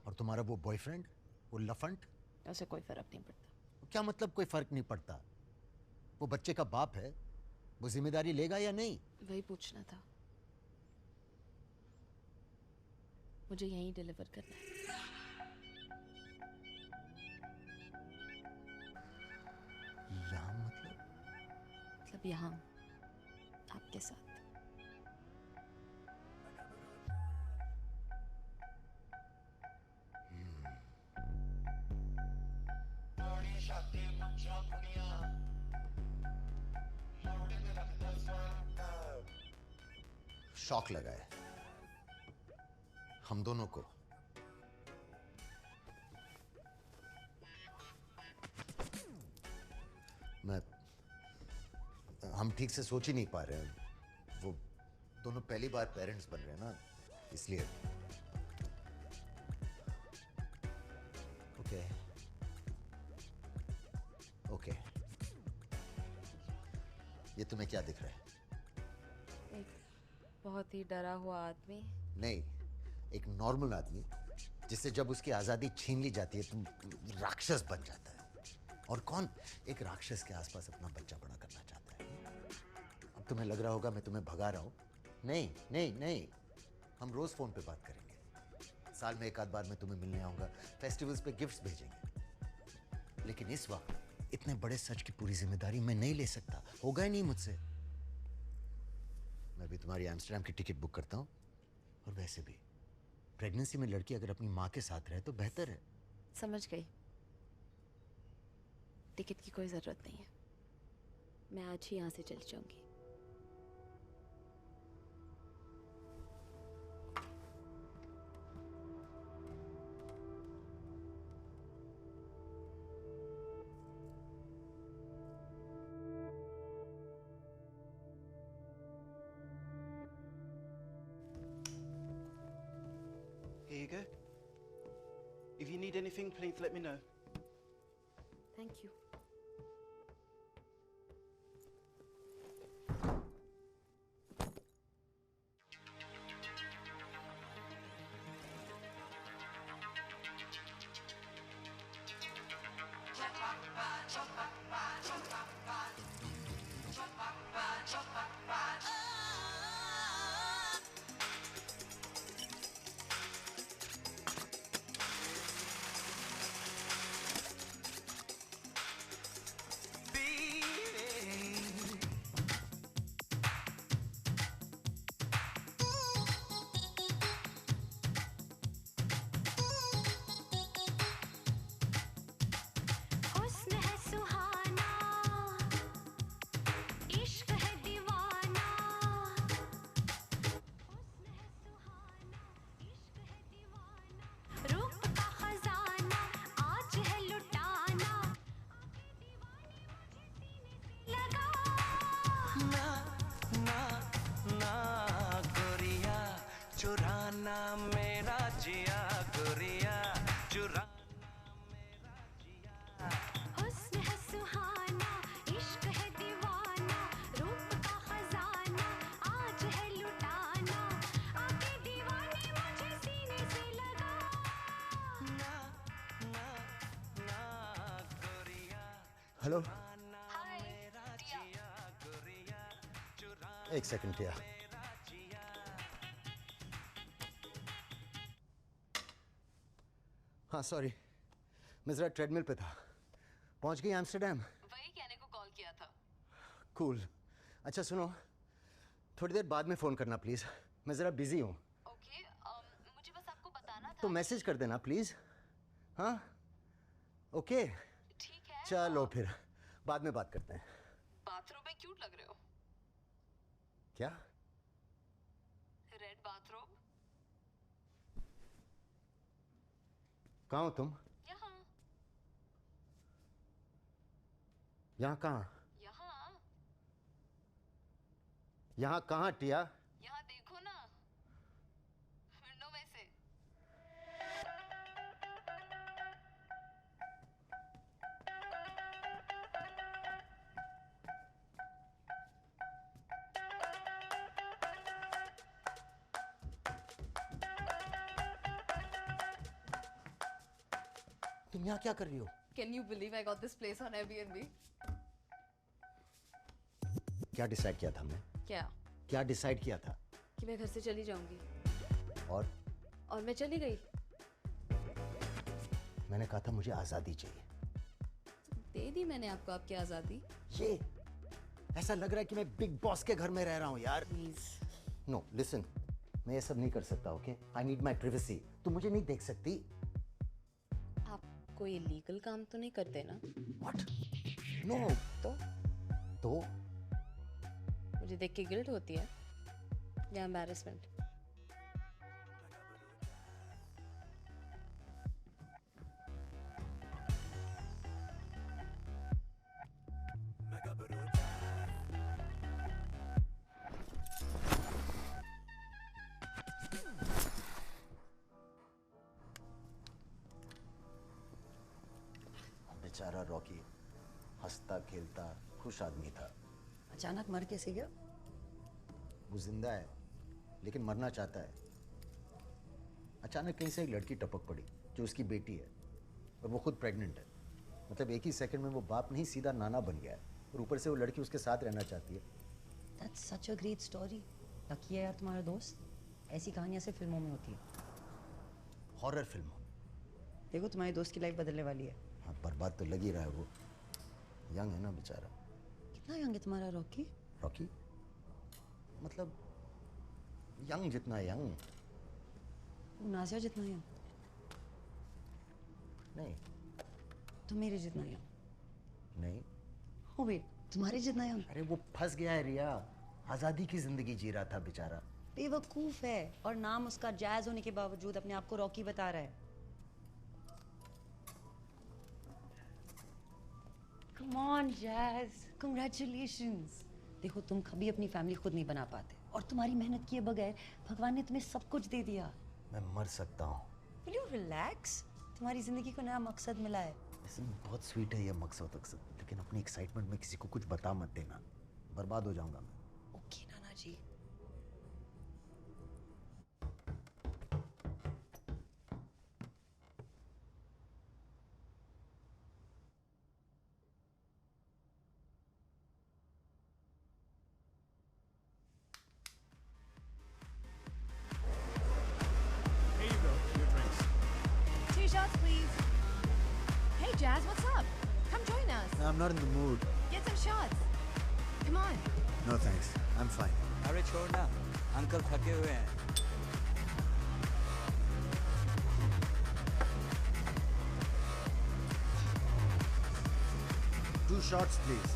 और तुम्हारा वो बॉयफ्रेंड, वो लफंट? उसे कोई फर्क नहीं पड़ता। क्या मतलब कोई फर्क नहीं पड़ता? वो बच्चे का बाप है, वो जिम्मेदारी लेगा या नहीं? वही पूछना था। मुझे यहीं डिलीवर करना है। यहाँ मतलब यहाँ आपके साथ। शॉक लगा है हम दोनों को। हम ठीक से सोच ही नहीं पा रहे हैं। वो दोनों पहली बार पेरेंट्स बन रहे हैं ना, इसलिए। ओके ओके, ये तुम्हें क्या दिख रहा है? एक बहुत ही डरा हुआ आदमी। नहीं, एक नॉर्मल आदमी जिससे जब उसकी आजादी छीन ली जाती है तुम राक्षस बन जाता है। और कौन एक राक्षस के आसपास अपना बच्चा बड़ा करना चाहता है? अब तुम्हें लग रहा होगा मैं तुम्हें भगा रहा हूं। नहीं नहीं नहीं, हम रोज फोन पे बात करेंगे। साल में एक आध बार मैं तुम्हें मिलने आऊंगा, फेस्टिवल्स पे गिफ्ट्स भेजेंगे। लेकिन इस वक्त इतने बड़े सच की पूरी जिम्मेदारी मैं नहीं ले सकता, होगा ही नहीं मुझसे। मैं भी तुम्हारी एम्स्टर्डम की टिकट बुक करता हूं। और वैसे भी प्रेगनेंसी में लड़की अगर अपनी माँ के साथ रहे तो बेहतर है। समझ गई। टिकट की कोई जरूरत नहीं है, मैं आज ही यहाँ से चली जाऊंगी। Here you go. If you need anything, please let me know. Thank you. चुराना मेरा जिया गोरिया, चुराना हुस्न है सुहाना, इश्क है दीवाना, रूप का खजाना आज है लुटाना, आके दीवाने मुझे सीने से लगा। हेलो, हाय एक सेकंड टिया। हाँ सॉरी, मैं जरा ट्रेडमिल पे था। पहुंच गई एम्स्टर्डम? वही कहने को कॉल किया था। कूल। अच्छा सुनो, थोड़ी देर बाद में फ़ोन करना प्लीज़, मैं ज़रा बिजी हूँ। ओके, मुझे बस आपको बताना था। तो मैसेज कर देना प्लीज़। हाँ ओके ठीक है। चलो फिर बाद में बात करते हैं। बाथरूम में क्यूट लग रहे हो। क्या? Red bathroom. कहाँ हो तुम? यहाँ। यहाँ कहाँ? यहाँ। यहाँ कहाँ टिया? यहाँ देखो ना, विंडो में से। तुम यहाँ क्या कर रही हो? Can you believe I got this place on Airbnb? क्या डिसाइड किया था हमने? क्या डिसाइड किया था? कि मैं घर से चली जाऊंगी। और मैं चली गई। मैंने कहा था मुझे आजादी चाहिए। दे दी मैंने आपको आपकी आजादी। ये ऐसा लग रहा है कि मैं बिग बॉस के घर में रह रहा हूँ यार। नो लिसन, मैं ये सब नहीं कर सकता, okay? I need my privacy. तुम मुझे नहीं देख सकती। आप कोई इलीगल काम तो नहीं करते ना? What? No. तो मुझे देख के गिल्ट होती है या एम्बैरेसमेंट? बेचारा रॉकी हंसता खेलता खुश आदमी था। अचानक मर कैसे गया? वो जिंदा है लेकिन मरना चाहता है। अचानक कहीं से एक लड़की टपक पड़ी जो उसकी बेटी है और वो खुद प्रेग्नेंट है। मतलब एक ही सेकंड में वो बाप नहीं सीधा नाना बन गया है और ऊपर से वो लड़की उसके साथ रहना चाहती है। That's such a great story. Lucky है यार तुम्हारा दोस्त। ऐसी कहानियां से फिल्मों में होती है। हॉरर फिल्मों। देखो तुम्हारी दोस्त की लाइफ बदलने वाली है। हाँ, बर्बाद तो लग ही रहा है। वो यंग है ना बेचारा। कितना यंग है तुम्हारा रॉकी? रॉकी मतलब यंग जितना यंग। नाजिया जितना यंग? नहीं। तो मेरे जितना यंग? नहीं। ओ वेट, तुम्हारे जितना यंग? अरे वो फंस गया है रिया। आजादी की जिंदगी जी रहा था बेचारा। बेवकूफ है और नाम उसका जैज होने के बावजूद अपने आप को रॉकी बता रहा है। Come on, Jazz. Congratulations. देखो तुम कभी अपनी फैमिली खुद नहीं बना पाते और तुम्हारी मेहनत किए बगैर भगवान ने तुम्हें सब कुछ दे दिया। मैं मर सकता हूँ। Will you relax? तुम्हारी जिंदगी को नया मकसद मिला है। बहुत स्वीट है ये मकसद, लेकिन अपनी एक्साइटमेंट में किसी को कुछ बता मत देना, बर्बाद हो जाऊंगा मैं। Okay Nana ji. Here you go, your drinks. 2 shots, please. Hey, Jazz, what's up? Come join us. I'm not in the mood. Get some shots. Come on. No thanks, I'm fine. अरे छोड़ ना, uncle थके हुए हैं। Two shots, please.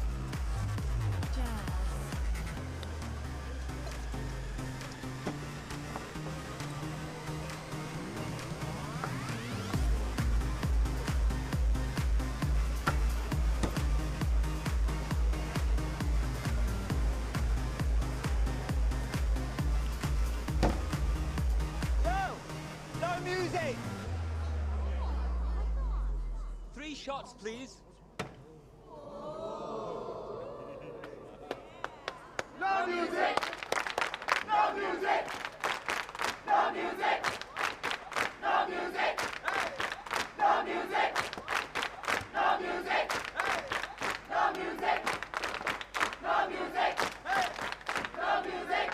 No music! 3 shots, please. No music! No music! No music! No music! No music! No music! No music! No music! No music!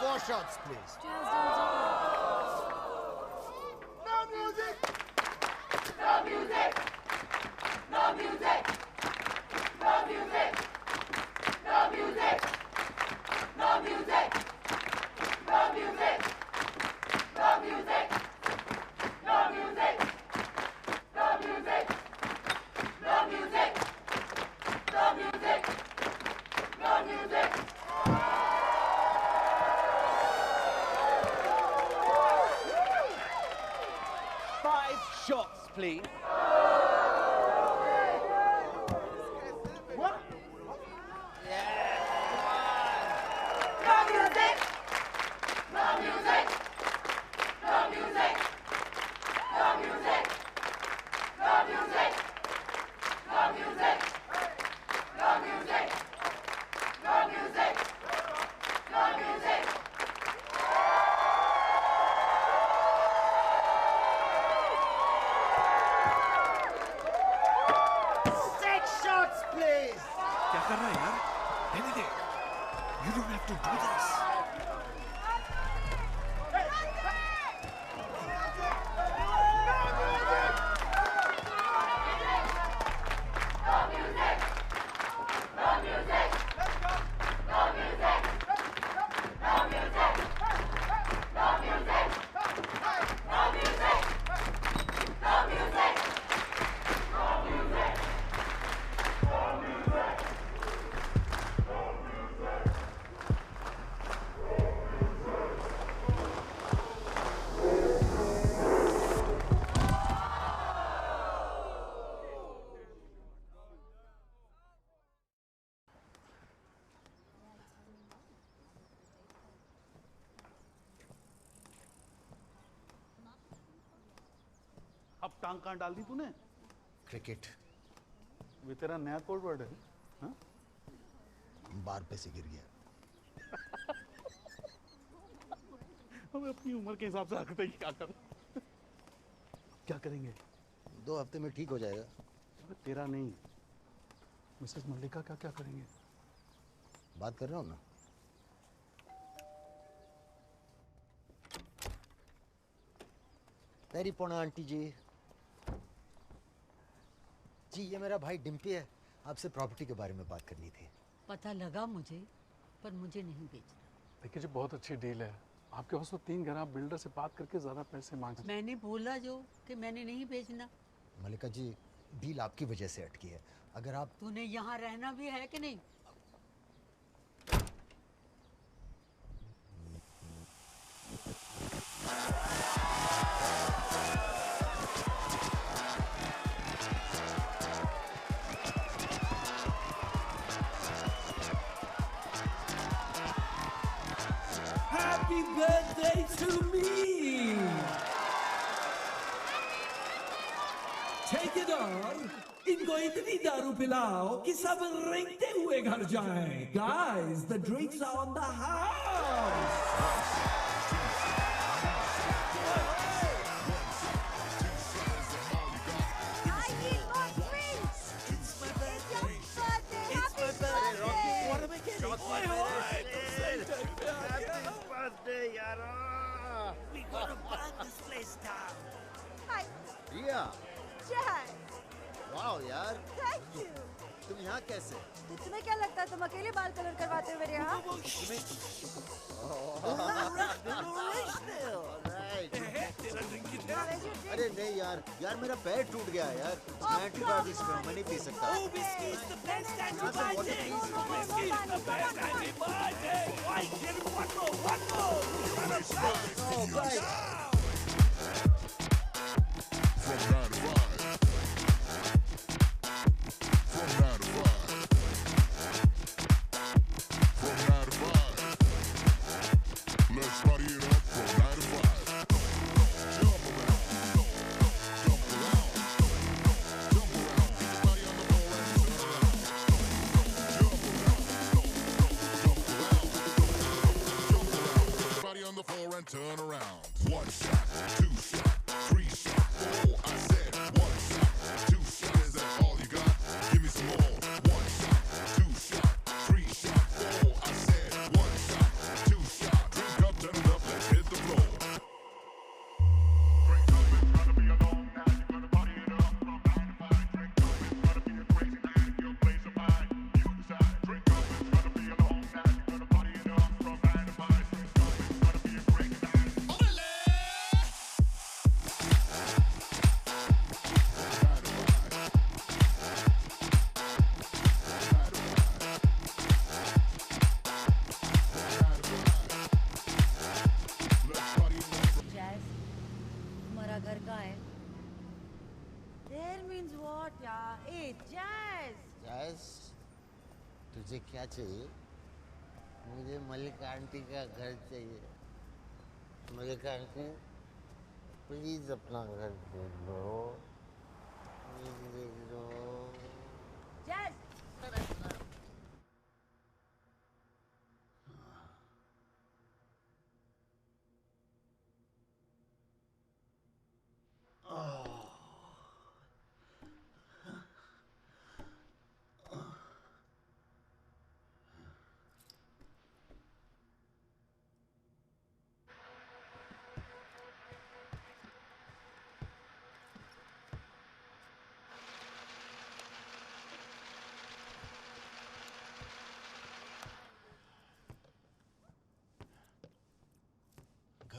4 shots, please. No music! No music! No music! No music! No music! No music! No music! No music! No music! No music! No music! No music! No music! Five shots, please. What? No music! No music! No music! No music! No music! No music! No music! No music! No music! don't have to do this. अब टांग कहाँ डाल दी तूने? Cricket. वे तेरा नया code word है? हाँ? बार पे से गिर गया। हमें अपनी उम्र के हिसाब से हरकत है कि क्या कर? क्या करेंगे? 2 हफ्ते में ठीक हो जाएगा। अबे तेरा नहीं, मिसेस मल्लिका का क्या करेंगे? बात कर रहा हूँ ना। तेरी पोना आंटी जी। जी ये मेरा भाई डिम्पी है, आपसे प्रॉपर्टी के बारे में बात करनी थी। पता लगा मुझे, पर मुझे नहीं बेचना। देखिए जी बहुत अच्छी डील है, आपके पास तो 3 घर, आप बिल्डर से बात करके ज्यादा पैसे मांग सकते। मैंने बोला जो कि मैंने नहीं बेचना। मल्लिका जी डील आपकी वजह से अटकी है, अगर आप तूने यहाँ रहना भी है कि नहीं? Happy birthday to me! Take it on! इनको इतनी दारू पिलाओ कि सब रेंगते हुए घर जाएं. Guys, the drinks are on the house! Riya, Jazz, wow यार, thank you. तुम यहाँ कैसे? तुम्हें क्या लगता है तुम अकेले बाल कलर करवाते हो मेरे यहाँ? अरे नहीं यार, यार मेरा पैर टूट गया है यार। मैं एंटीबायोटिक्स पे हूँ, मैं नहीं पी सकता। Turn around. 1 shot, 2 shot, 3 shot, 4. I said 1 shot, 2 shot. Is that all you got? Give me some more. 1 shot, 2 shot, 3 shot, 4. I said 1 shot, 2 shot. Drink up, turn it up, let's hit the floor. Drink up, it's gonna be a long night. You're gonna party it up from 9 to 5. Drink up, it's gonna be a crazy night. Your place or mine, you decide. Drink up, it's gonna be a long night. You're gonna party it up from 9 to 5. Drink up, it's gonna be a crazy night. Jazz, तुम्हारा घर कहाँ है? There means what यार? Hey, Jazz! जैस, तुझे क्या चाहिए? मुझे मल्लिका आंटी का घर चाहिए। मल्लिका आंटी, प्लीज अपना घर दे दो। प्लीज दे दो। Jazz!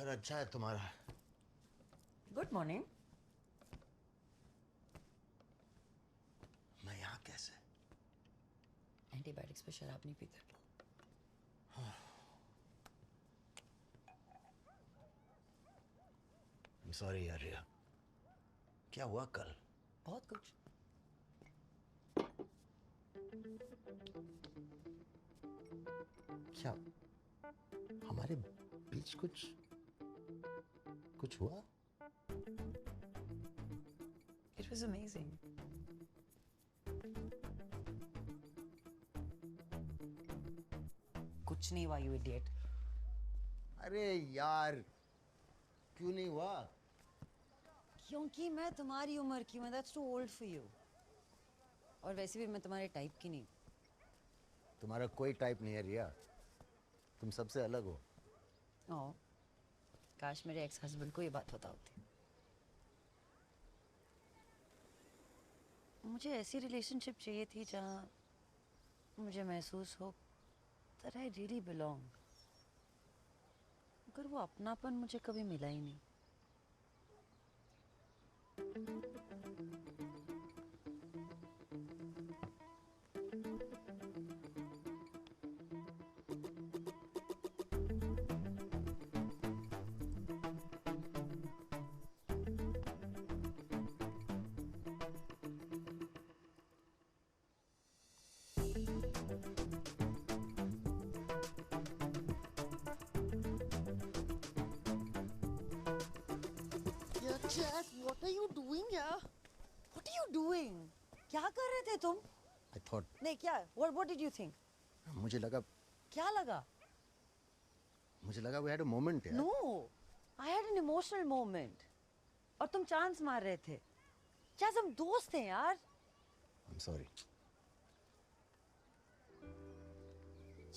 घर अच्छा है तुम्हारा। Good morning. मैं यहाँ कैसे? एंटीबायोटिक्स पे शराब नहीं पीते। सॉरी यार रिया। क्या हुआ कल? बहुत कुछ। क्या हमारे बीच कुछ हुआ? It was amazing. कुछ नहीं हुआ, you idiot. अरे यार क्यों नहीं हुआ? क्योंकि मैं तुम्हारी उम्र की हूँ, that's too old for you. और वैसे भी मैं तुम्हारे टाइप की नहीं। तुम्हारा कोई टाइप नहीं है रिया, तुम सबसे अलग हो। ओ, काश मेरे एक्स हस्बैंड को ये बात पता होती। मुझे ऐसी रिलेशनशिप चाहिए थी जहाँ मुझे महसूस हो that I really belong. मगर वो अपनापन मुझे कभी मिला ही नहीं। Jazz, what are you doing यार? What are you doing? क्या कर रहे थे तुम? I thought, नहीं क्या? What did you think? मुझे लगा we had a moment यार। No, I had an emotional moment. और तुम चांस मार रहे थे। Jazz, हम दोस्त हैं यार। I'm sorry.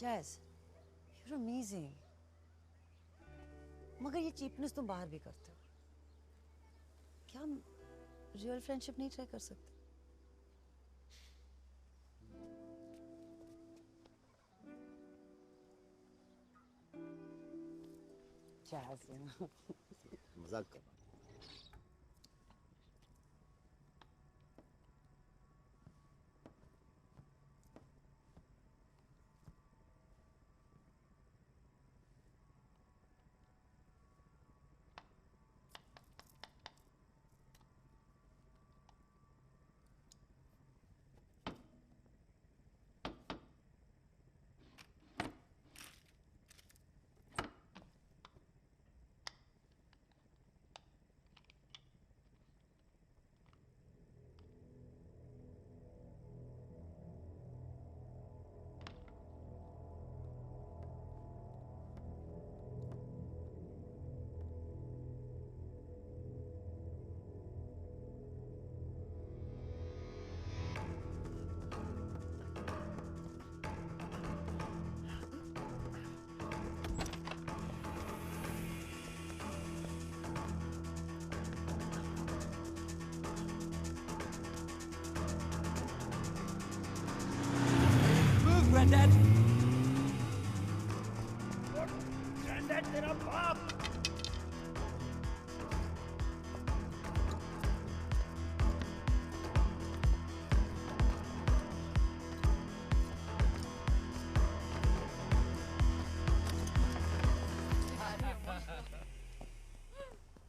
Jazz, you're amazing. मगर ये चीपनेस तुम बाहर भी करते हो। क्या हम रियल फ्रेंडशिप नहीं ट्राई कर सकते? Jazz, you know. मजाक कर। Granddad! Granddad, तेरा बाप!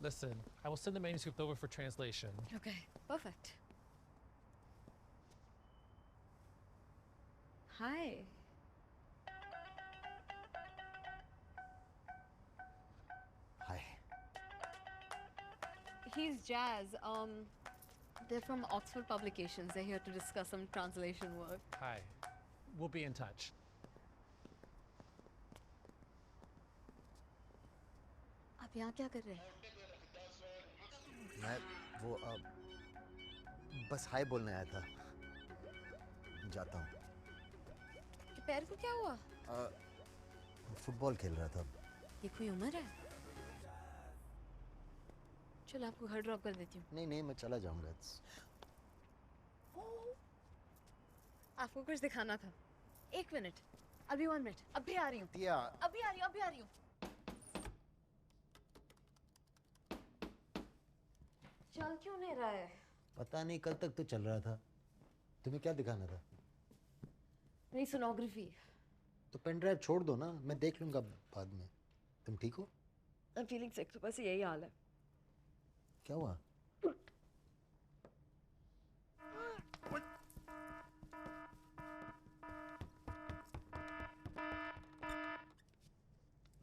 Listen, I will send the manuscript over for translation. Okay, perfect. Hi. Hi. He's Jazz. They're from Oxford Publications. They're here to discuss some translation work. Hi. We'll be in touch. आप यहाँ क्या कर रहे हैं? मैं वो बस हाय बोलने आया था। जाता हूँ। कि पैर को क्या हुआ? फुटबॉल खेल रहा था। ये कोई उम्र है? चलो आपको घर ड्रॉप कर देती हूँ। नहीं मैं चला जाऊँगा। आपको कुछ दिखाना था। 1 मिनट। अभी 1 मिनट। अभी आ रही हूँ। टिया। अभी आ रही हूँ। चल क्यों नहीं रहा है? पता नहीं, कल तक तो चल रहा था। तुम्हें क्या दिखाना था? मेरी सोनोग्राफी। तो पेन ड्राइव छोड़ दो ना, मैं देख लूंगा बाद में। तुम ठीक हो? I'm feeling sick, तो बस यही हाल है। क्या हुआ?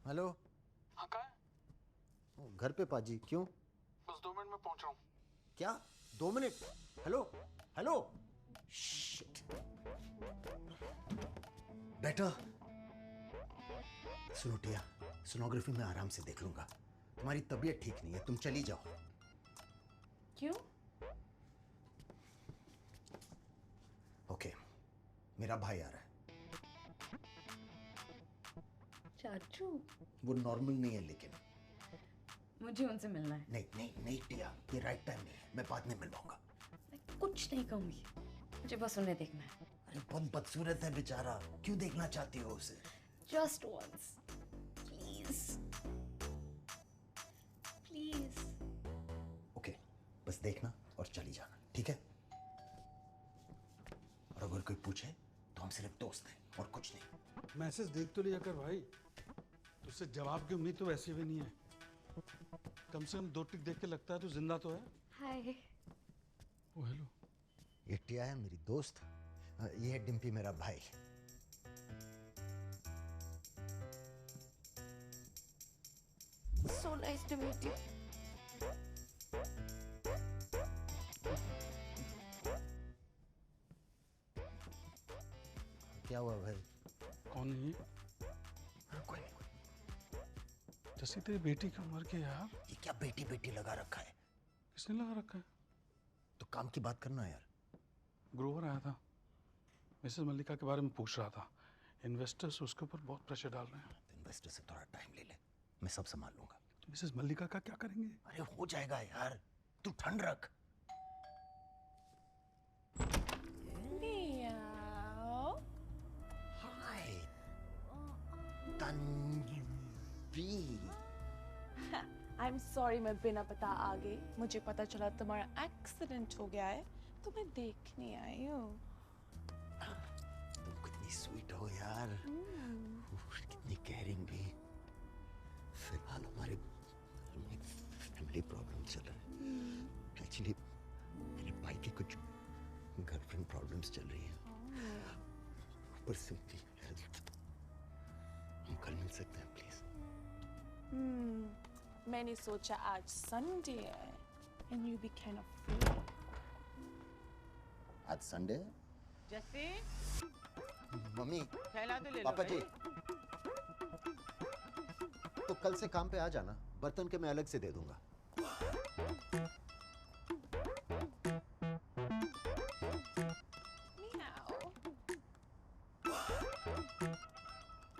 हेलो। हाँ कहाँ है? घर पे पाजी। क्यों? बस 2 मिनट में पहुंच रहा हूँ। क्या 2 मिनट? Hello hello. शिट। बेटा सुनो टिया, सोनोग्राफी में आराम से देख लूंगा। तुम्हारी तबीयत ठीक नहीं है, तुम चली जाओ। क्यों? ओके, मेरा भाई आ रहा है। चाचू? वो नॉर्मल नहीं है लेकिन। मुझे उनसे मिलना है। नहीं नहीं नहीं टिया, ये राइट टाइम नहीं है, मैं बाद में मिलवाऊंगा। मैं कुछ नहीं कहूंगी, मुझे बस उन्हें देखना है। अरे बहुत बदसूरत है बेचारा, क्यों देखना चाहती हो उसे? Just once, please, please. Okay, बस देखना और चली जाना, ठीक है? और अगर कोई पूछे तो हम सिर्फ दोस्त हैं और कुछ नहीं। मैसेज देख तो लिया कर भाई, तुझसे जवाब की उम्मीद तो वैसे भी नहीं है। कम से कम 2 टिक देख के लगता है तू जिंदा तो है। हाय। ओ हेलो। ये टिया है मेरी दोस्त, ये है डिम्पी मेरा भाई। So nice to meet you. क्या हुआ भाई? कौन है ये? कोई नहीं। जैसे तेरी बेटी की उम्र के यार। ये क्या बेटी बेटी लगा रखा है? किसने लगा रखा है? तो काम की बात करना यार। ग्रोवर आया था, मिसेस मल्लिका के बारे में पूछ रहा था। इन्वेस्टर्स उसके ऊपर बहुत प्रेशर डाल रहे हैं। तो इन्वेस्टर से थोड़ा टाइम ले ले, मैं सब संभाल लूंगा। तो मिसेस मल्लिका का क्या करेंगे? अरे हो जाएगा यार, तू ठंड रख। हाय तन्वी। I'm sorry मैं बिना पता आ गई। मुझे पता चला तुम्हारा एक्सीडेंट हो गया है तो मैं देखने आई हूँ। तुम कितनी स्वीट हो यार। कितनी केयरिंग भी। फिलहाल हमारे फैमिली प्रॉब्लम चल रहा है। एक्चुअली मेरे भाई की कुछ गर्लफ्रेंड प्रॉब्लम्स चल रही हैं। ऊपर से हम कल मिल सकते हैं प्लीज? मैंने सोचा आज संडे है and you be kind of free. आज संडे है? जैसे मम्मी, थैला तो ले लो पापा जी, भाई। तो कल से काम पे आ जाना, बर्तन के मैं अलग से दे दूंगा।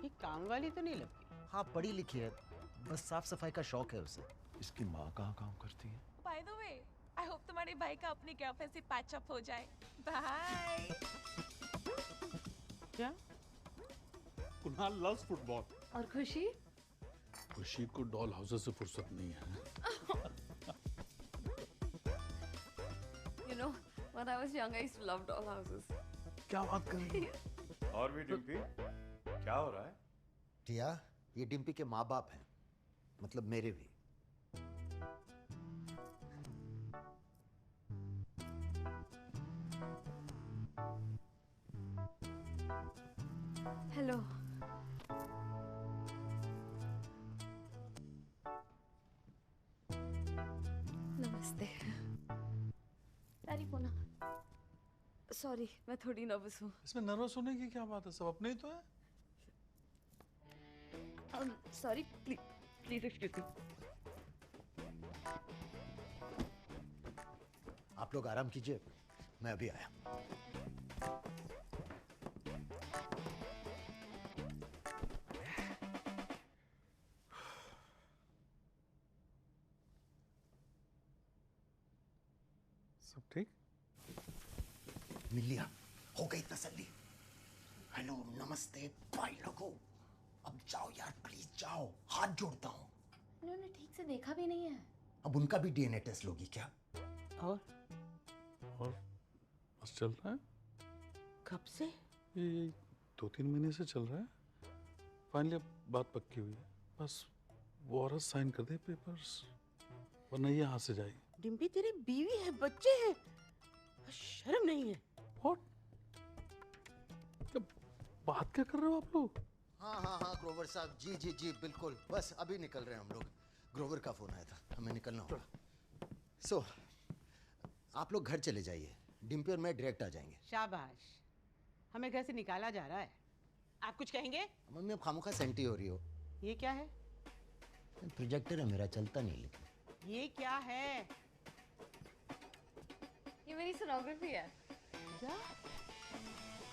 ये काम वाली तो नहीं लगती। हाँ पढ़ी लिखी है, बस साफ सफाई का शौक है उसे। इसकी माँ कहाँ काम करती है? By the way, I hope तुम्हारे भाई का अपनी गर्लफ्रेंड से पैच अप हो जाए। Bye. क्या? Kunal loves football. और खुशी? खुशी को डॉल हाउसेस से फुर्सत नहीं है। You know, when I was young, I used to love doll houses. क्या बात कर रही है? और भी डिम्पी, क्या हो रहा है? टिया, ये डिम्पी के माँ बाप हैं, मतलब मेरे भी। हेलो। नमस्ते। तारीफ होना। सॉरी, मैं थोड़ी नर्वस हूँ। इसमें नर्वस होने की क्या बात है? सब अपने ही तो है। Sorry, please excuse me. आप लोग आराम कीजिए, मैं अभी आया। सब ठीक? मिल लिया, हो गई तसल्ली। हेलो, नमस्ते, बाय लगो। अब जाओ यार, प्लीज जाओ, हाथ जोड़ता हूँ। उन्होंने ठीक से देखा भी नहीं है। अब उनका भी डीएनए टेस्ट लोगी क्या? और बस चल रहा है। कब से? ये 2-3 महीने से चल रहा है। फाइनली अब बात पक्की हुई है। बस वो औरत साइन कर दे पेपर्स, वरना ये हाथ से जाएगी। डिम्पी तेरी बीवी है, बच्चे हैं, शर्म नहीं है? बात क्या कर रहे हो आप लोग? हाँ ग्रोवर साहब, जी बिल्कुल, बस अभी निकल रहे हैं हम लोग। ग्रोवर का फोन आया था, हमें निकलना होगा। सो आप लोग घर चले जाइए, डिम्पी और मैं डायरेक्ट आ जाएंगे। शाबाश, हमें घर से निकाला जा रहा है। आप कुछ कहेंगे? मम्मी अब खामोखा सेंटी हो रही हो। ये क्या है? प्रोजेक्टर है मेरा, चलता नहीं। लेकिन ये क्या है? ये मेरी सोनोग्राफी है। क्या?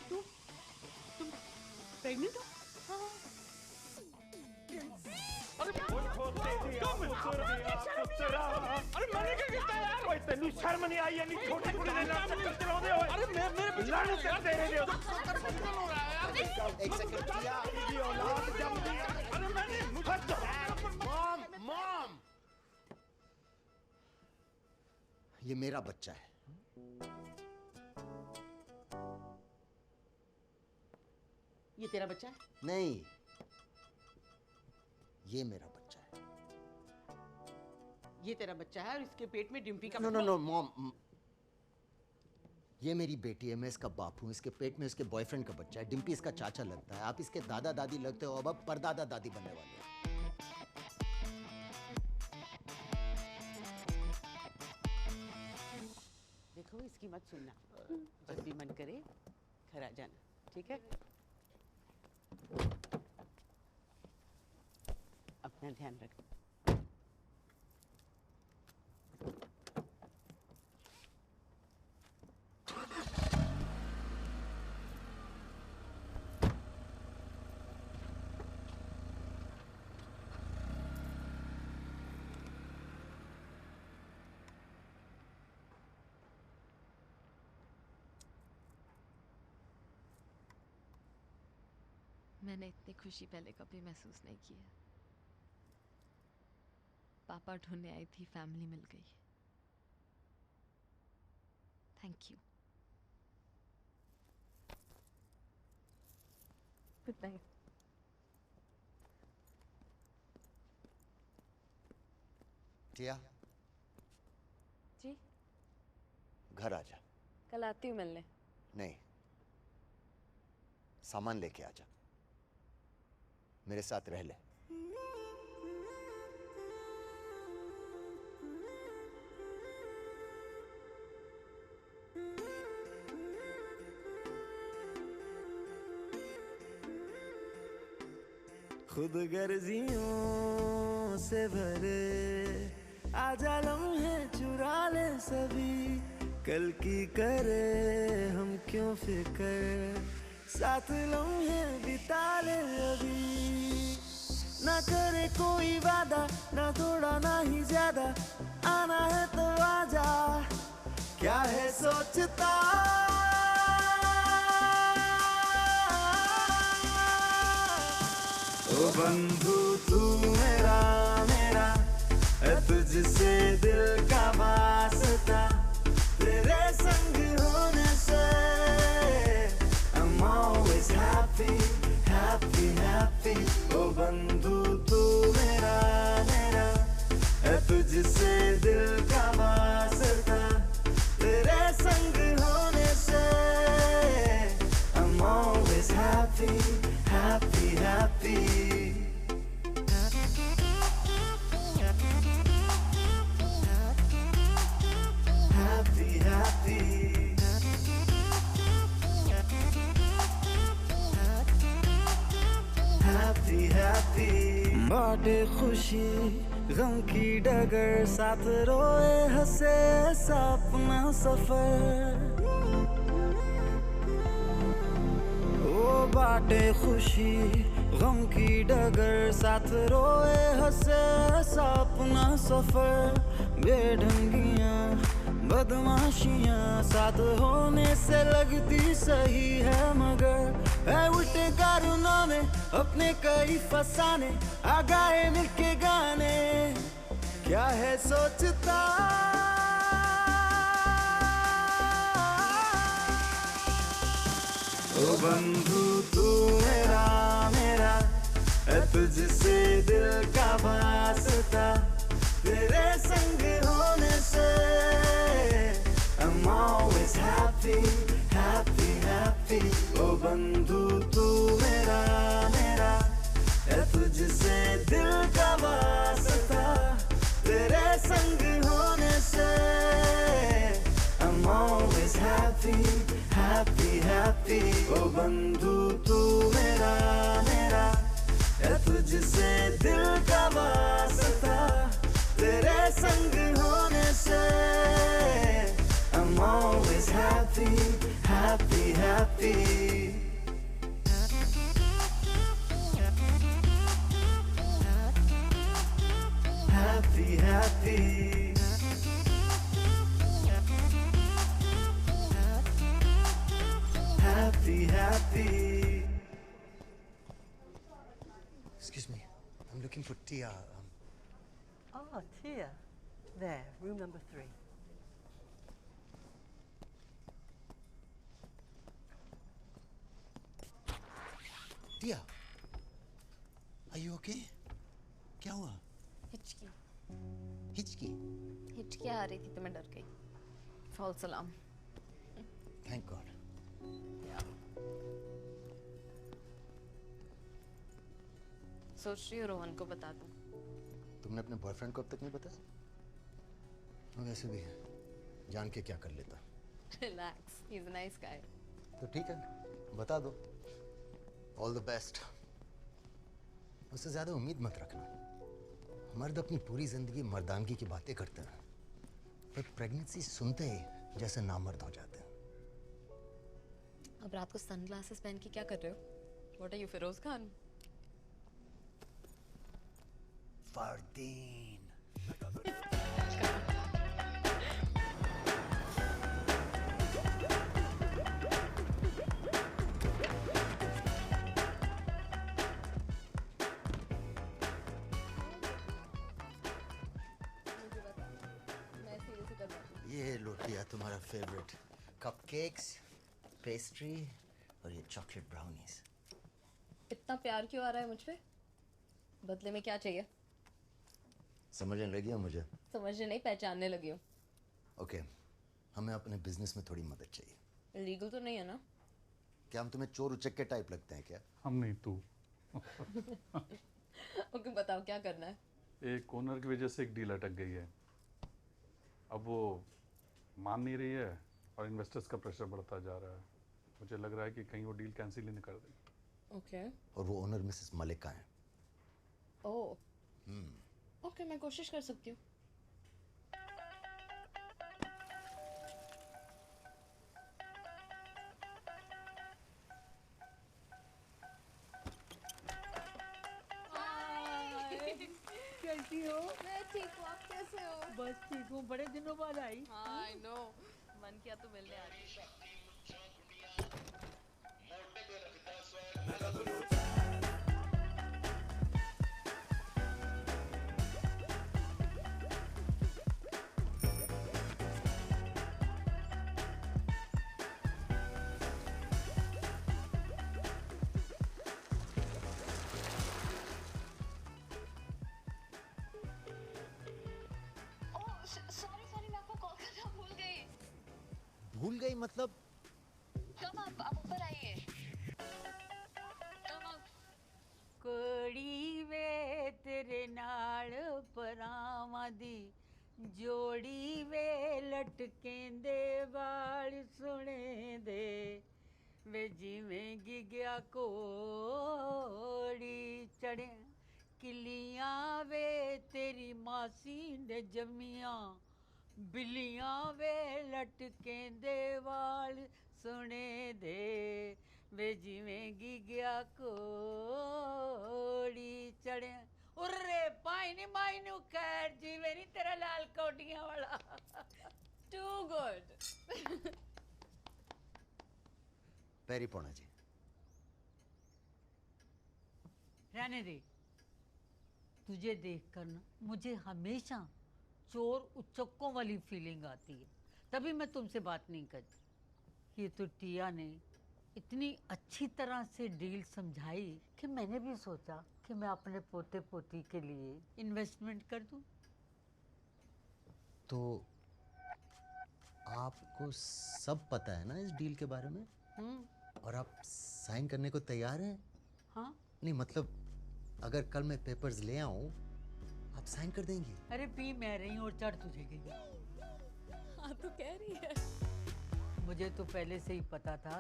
तुम प्रेग्नेंट हो? हाँ। अरे मैंने क्या किया यार? ओए तेनू शर्म नहीं आई? यानी छोटी कुड़ी ने नाम चक्कर चलाਉਂਦੇ होए। अरे मेरे लड़ कर दे रहे हो। हो रहा है यार। एक सेकंड किया। ये औलाद जमती। अरे मैंने मॉम ये मेरा बच्चा है। ये तेरा बच्चा है? नहीं, ये मेरा बच्चा है। ये तेरा बच्चा है और इसके पेट में डिम्पी का। नो मॉम, ये मेरी बेटी है, मैं इसका बाप हूँ। इसके पेट में इसके बॉयफ्रेंड का बच्चा है। डिम्पी इसका चाचा लगता है। आप इसके दादा दादी लगते हो, अब परदादा दादी बनने वाले हो। देखो इसकी मत सुनना, जब भी मन करे घर आ जाना, ठीक है? अपना ध्यान रख। मैंने इतनी खुशी पहले कभी महसूस नहीं की है। पापा ढूंढने आई थी, फैमिली मिल गई। Thank you. Good night. Tia, जी? घर आ जा। कल आती हूँ मिलने। नहीं, सामान लेके आ जा, मेरे साथ रह ले। खुद गर्जियों से भरे आजा लम्हे चुरा ले सभी, कल की करे हम क्यों फिकर, साथ लम्हे बिता ले अभी। ना करे कोई वादा, ना थोड़ा ना ही ज्यादा, आना है तो आजा, क्या है सोचता। ओ बंधु तू मेरा मेरा, तुझसे दिल का वास्ता, तेरे संग होने से I'm always happy, happy, happy। ओ बंधु तू मेरा मेरा, तुझसे दिल का वास्ता, तेरे संग होने से I'm always happy, happy, happy। बाटे खुशी गम की डगर, साथ रोए हंसे ऐसा अपना सफर। ओ बाटे खुशी गम की डगर, साथ रोए हंसे ऐसा अपना सफर। बेढंगियां बदमाशियां साथ होने से लगती सही है, मगर है उल्टे कारणों में अपने कई फसाने, आ गाए मिलके गाने, क्या है सोचता। ओ बंधु तू मेरा मेरा है तुझसे दिल का वास्ता तेरे संग होने से I'm always happy happy happy ओ बंधु तू मेरा मेरा है तुझसे दिल का वास्ता तेरे संग होने से I'm always happy happy happy ओ बंधु तू मेरा मेरा है तुझसे दिल का वास्ता तेरे संग होने से I'm always happy happy happy happy happy happy happy Excuse me, I'm looking for Tia. Oh, Tia. There, room number 3. Tia, are you okay? क्या हुआ? हिचकी हिचकी? हिचकी आ रही थी तो मैं डर गई। False alarm. Thank God. सोच रही हूँ रोहन को बता दूँ। तुमने अपने बॉयफ्रेंड को अब तक नहीं बताया? वैसे भी जान के क्या कर लेता? Relax, he's a nice guy. तो ठीक है, बता दो। All the best. उससे ज्यादा उम्मीद मत रखना। मर्द अपनी पूरी जिंदगी मर्दानगी की बातें करते हैं, पर प्रेगनेंसी सुनते ही जैसे नामर्द हो जाते हैं। अब रात को सनग्लासेस पहन के क्या कर रहे हो? What are you, Firoz Khan? Fardeen. ये लोटिया तुम्हारा फेवरेट कपकेक्स, पेस्ट्री और ये चॉकलेट ब्राउनीज। इतना प्यार क्यों आ रहा है मुझ पे? बदले में क्या चाहिए? समझने लगी हो मुझे? समझने नहीं, पहचानने लगी हूँ। ओके, हमें अपने बिजनेस में थोड़ी मदद चाहिए। लीगल तो नहीं है ना? क्या हम तुम्हें चोर उचक्के टाइप लगते हैं क्या? हम नहीं, तू। ओके, बताओ क्या करना है? एक ओनर की वजह से एक डील अटक गई है। अब वो मान नहीं रही है और इन्वेस्टर्स का प्रेशर बढ़ता जा रहा है। मुझे लग रहा है कि कहीं वो डील कैंसिल ही नहीं कर देगी। ओके। और वो ओनर मिसेस मलिका हैं। ओह। ओके, मैं कोशिश कर सकती हूँ। कैसी हो? मैं ठीक हूँ, आप कैसे हो? बस ठीक हूँ, बड़े दिनों बाद आई। हाँ, I know. मन किया तो मिलने आ गई। सॉरी, मैं आपको कॉल करना भूल गई। भूल गई मतलब? कब आप ऊपर आइए। कोड़ी वे तेरे नाल परावां दी जोड़ी वे लटकें दे वाल सुने दे वे जिवें गिग्या कोड़ी चढ़े किलियां वे तेरी मासी ने जमियां बिल्लियां वे लटकें दे वाल सुने दे वे जिवें गिग्या कोड़ी चढ़े उर्रे पाइनी माइनू खैर जीवे नी तेरा लाल कोटियां वाला। Too good. पैरी पौना जी। रहने दे, तुझे देखकर ना मुझे हमेशा चोर उचक्कों वाली फीलिंग आती है, तभी मैं तुमसे बात नहीं करती। ये तो टिया ने इतनी अच्छी तरह से डील समझाई कि मैंने भी सोचा कि मैं अपने पोते पोती के लिए इन्वेस्टमेंट कर दूं। तो आपको सब पता है ना इस डील के बारे में? और आप साइन करने को तैयार हैं? हाँ। नहीं मतलब अगर कल मैं पेपर्स ले आऊं आप साइन कर देंगी? अरे पी मैं रही और चढ़ तुझे गई। हाँ तो कह रही है। मुझे तो पहले से ही पता था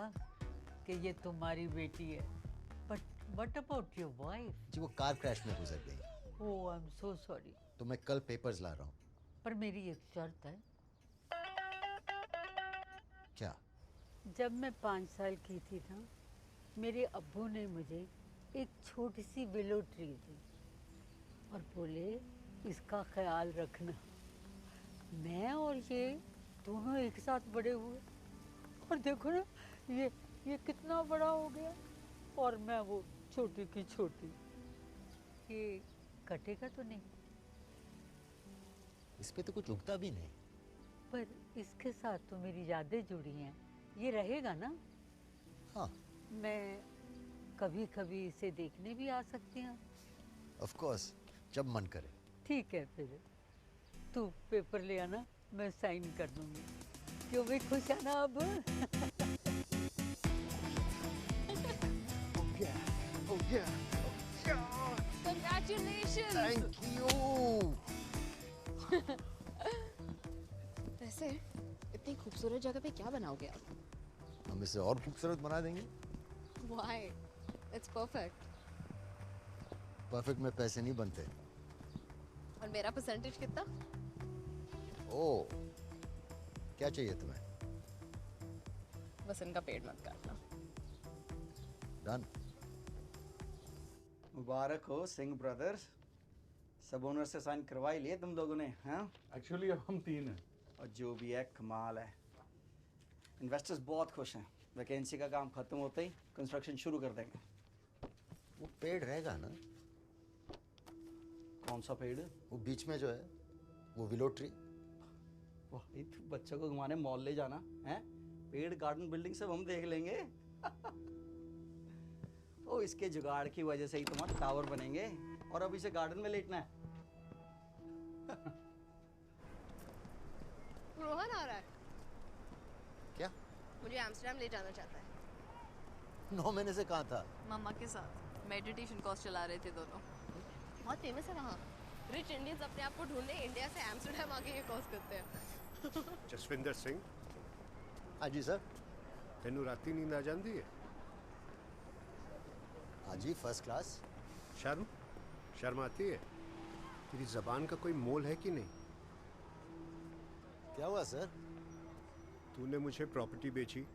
कि ये तुम्हारी बेटी है। But what about your wife? जी वो कार क्रैश में गुजर गई। Oh I am so sorry. तो मैं कल पेपर्स ला रहा हूँ। पर मेरी एक शर्त है। क्या? जब मैं 5 साल की थी ना, मेरे अब्बू ने मुझे एक छोटी सी विलो ट्री दी और बोले इसका ख्याल रखना। मैं और ये दोनों एक साथ बड़े हुए और देखो ना ये कितना बड़ा हो गया और मैं वो छोटी की छोटी। ये कटेगा तो नहीं? इस पे तो कुछ उगता भी नहीं। पर इसके साथ तो मेरी यादें जुड़ी हैं, ये रहेगा ना? हाँ। मैं कभी कभी इसे देखने भी आ सकती हूँ? ऑफ कोर्स, जब मन करे। ठीक है फिर तू पेपर ले आना, मैं साइन कर दूंगी। क्यों भी खुश है ना अब? Oh yeah. Congratulations. Thank you. वैसे इतनी खूबसूरत जगह पे क्या बनाओगे आप? हम इसे और खूबसूरत बना देंगे। Why? It's perfect. परफेक्ट में पैसे नहीं बनते। और मेरा परसेंटेज कितना? ओह, क्या चाहिए तुम्हें? बस इनका पेट मत काटना। डन। मुबारक हो सिंह ब्रदर्स, सब ओनर से साइन करवा ही लिए तुम लोगों ने, हाँ? एक्चुअली अब हम 3 हैं। और जो भी है कमाल है। इन्वेस्टर्स बहुत खुश हैं। वैकेंसी का काम खत्म होते ही कंस्ट्रक्शन शुरू कर देंगे। वो पेड़ रहेगा ना? कौन सा पेड़? वो बीच में जो है, वो विलो ट्री। वही तो बच्चों को घुमाने मॉल ले जाना है? पेड़ गार्डन बिल्डिंग सब हम देख लेंगे। ओ इसके जुगाड़ की वजह से ही तुम्हारा टावर बनेंगे और अब इसे गार्डन में लेटना है। रोहन आ रहा है। क्या? मुझे एम्स्टर्डम ले जाना चाहता है। 9 महीने से कहाँ था? मम्मा के साथ मेडिटेशन कोर्स चला रहे थे दोनों। बहुत फेमस है वहाँ। रिच इंडियंस अपने आप को ढूंढने इंडिया से एम्स्टर्डम आके ये कोर्स करते हैं। जसविंदर सिंह। हाँ जी सर। तेनू राती नींद आ जाती है? हाँ जी, फर्स्ट क्लास। शर्म आती है? तेरी जबान का कोई मोल है कि नहीं? क्या हुआ सर? तूने मुझे प्रॉपर्टी बेची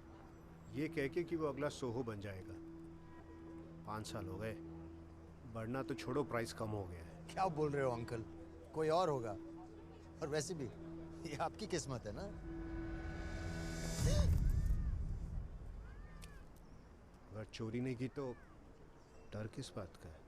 ये कह के कि वो अगला सोहो बन जाएगा। 5 साल हो गए, बढ़ना तो छोड़ो, प्राइस कम हो गया है। क्या बोल रहे हो अंकल? कोई और होगा। और वैसे भी ये आपकी किस्मत है ना। अगर चोरी नहीं की तो डर किस बात का है?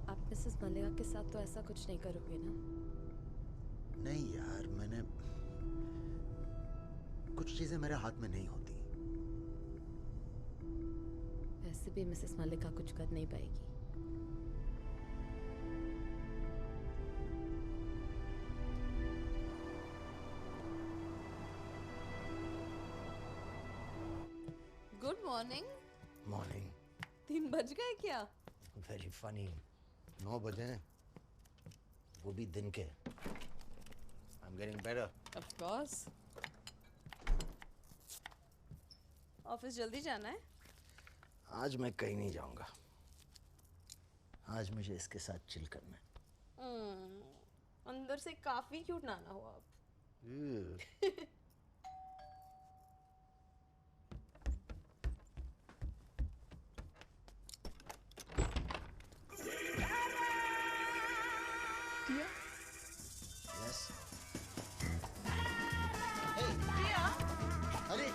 आप मिसेस मल्लिका के साथ तो ऐसा कुछ नहीं करोगे ना? नहीं यार, मैंने कुछ चीजें मेरे हाथ में नहीं होती। वैसे भी मिसेस मल्लिका कुछ कर नहीं पाएगी। Good morning. मॉर्निंग। 3 बज गए क्या? Very funny. 9 बजे, वो भी दिन के। I'm getting better. Of course. Office जल्दी जाना है? आज मैं कहीं नहीं जाऊंगा। आज मुझे इसके साथ चिल करना है। अंदर से काफी क्यूट नाना हो आप। Yes. Hey. Tia? अरे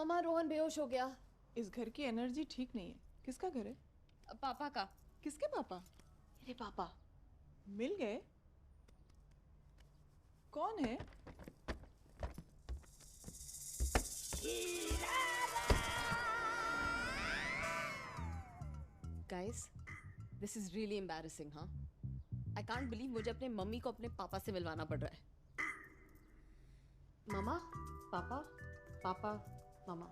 मम्मा रोहन बेहोश हो गया। इस घर की एनर्जी ठीक नहीं है। किसका घर है? पापा का। किसके पापा? मेरे पापा। मिल गए? कौन है? Guys, this is really embarrassing, huh? I can't believe मुझे अपने मम्मी को अपने पापा से मिलवाना पड़ रहा है। मामा, पापा, पापा, मामा।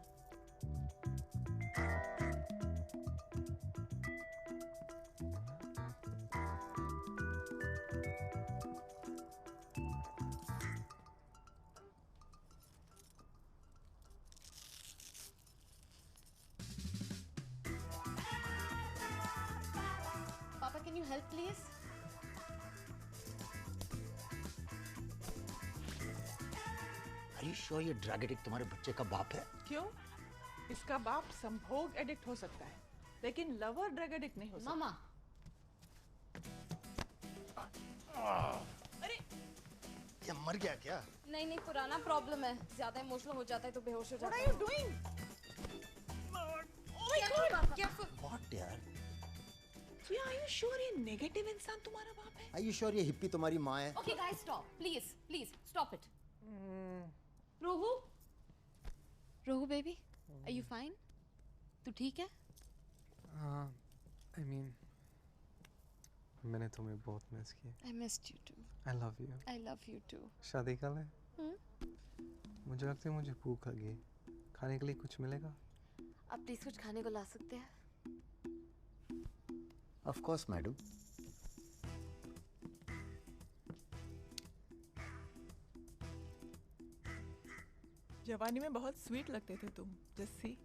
पापा, can you help please? Are you sure ये ड्रग एडिक्ट तुम्हारे बच्चे का बाप है? क्यों? इसका बाप संभोग एडिक्ट हो सकता है, लेकिन लवर ड्रग एडिक्ट नहीं हो सकता। मामा। अरे ये मर गया क्या? नहीं नहीं, पुराना प्रॉब्लम है। ज्यादा इमोशनल हो जाता है तो बेहोश हो जाता है। What are you doing? Oh my God! Careful. What यार? Yeah, are you sure ये नेगेटिव इंसान तुम्हारा बाप है? Are you sure ये हिप्पी तुम्हारी माँ है? Okay guys, stop. Please, please, stop it. Rohu? Rohu baby, are you fine? तू ठीक है? I mean, मैंने तुम्हें बहुत मिस किया। I missed you too. I love you. I love you too. शादी कल है? मुझे लगता है मुझे भूख लगी है। खाने के लिए कुछ मिलेगा? आप प्लीज कुछ खाने को ला सकते हैं? Of course, madam. जवानी में बहुत स्वीट लगते थे तुम, जस्सी।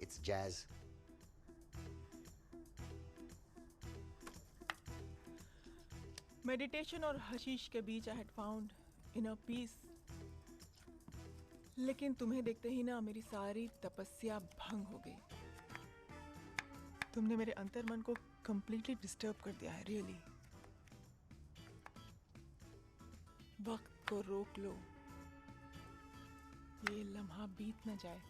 It's jazz. मेडिटेशन और हशीश के बीच I had found inner peace. लेकिन तुम्हें देखते ही ना मेरी सारी तपस्या भंग हो गई। तुमने मेरे अंतर्मन को completely डिस्टर्ब कर दिया है, रियली। वक्त को रोक लो, ये लम्हा बीत न जाए।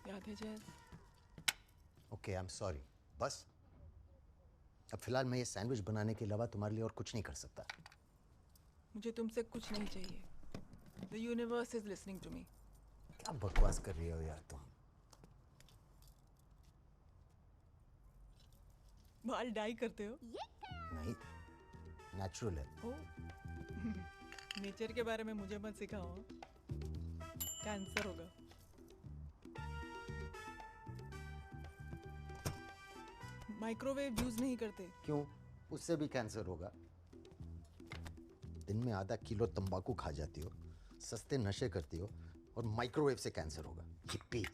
याद है जैज? Okay, I'm sorry. बस अब फिलहाल मैं ये सैंडविच बनाने के अलावा तुम्हारे लिए और कुछ नहीं कर सकता। मुझे तुमसे कुछ नहीं चाहिए। The universe is listening to me. क्या बकवास कर रही हो यार तुम? बाल डाई करते हो? नहीं, नेचुरल है। नेचर के बारे में मुझे मत सिखाओ, कैंसर होगा। माइक्रोवेव यूज नहीं करते। क्यों? उससे भी कैंसर होगा। दिन में आधा किलो तंबाकू खा जाती हो, सस्ते नशे करती हो और माइक्रोवेव से कैंसर होगा। हिप्पी।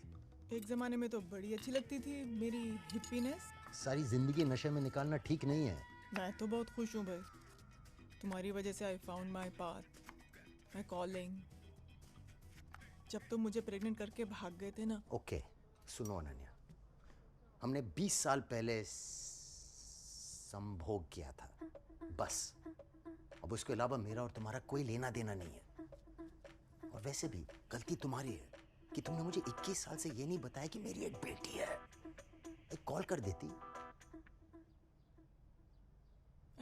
एक जमाने में तो बड़ी अच्छी लगती थी मेरी हिप्पीनेस। सारी जिंदगी नशे में निकालना ठीक नहीं है। मैं तो बहुत खुश हूँ भाई, तुम्हारी वजह से I found my path, my calling. जब तुम मुझे प्रेग्नेंट करके भाग गए थे ना। ओके, सुनो अनन्या, हमने 20 साल पहले संभोग किया था, बस। अब उसके अलावा मेरा और तुम्हारा कोई लेना देना नहीं है। और वैसे भी गलती तुम्हारी है कि तुमने मुझे 21 साल से ये नहीं बताया कि मेरी एक बेटी है। एक कॉल कर देती।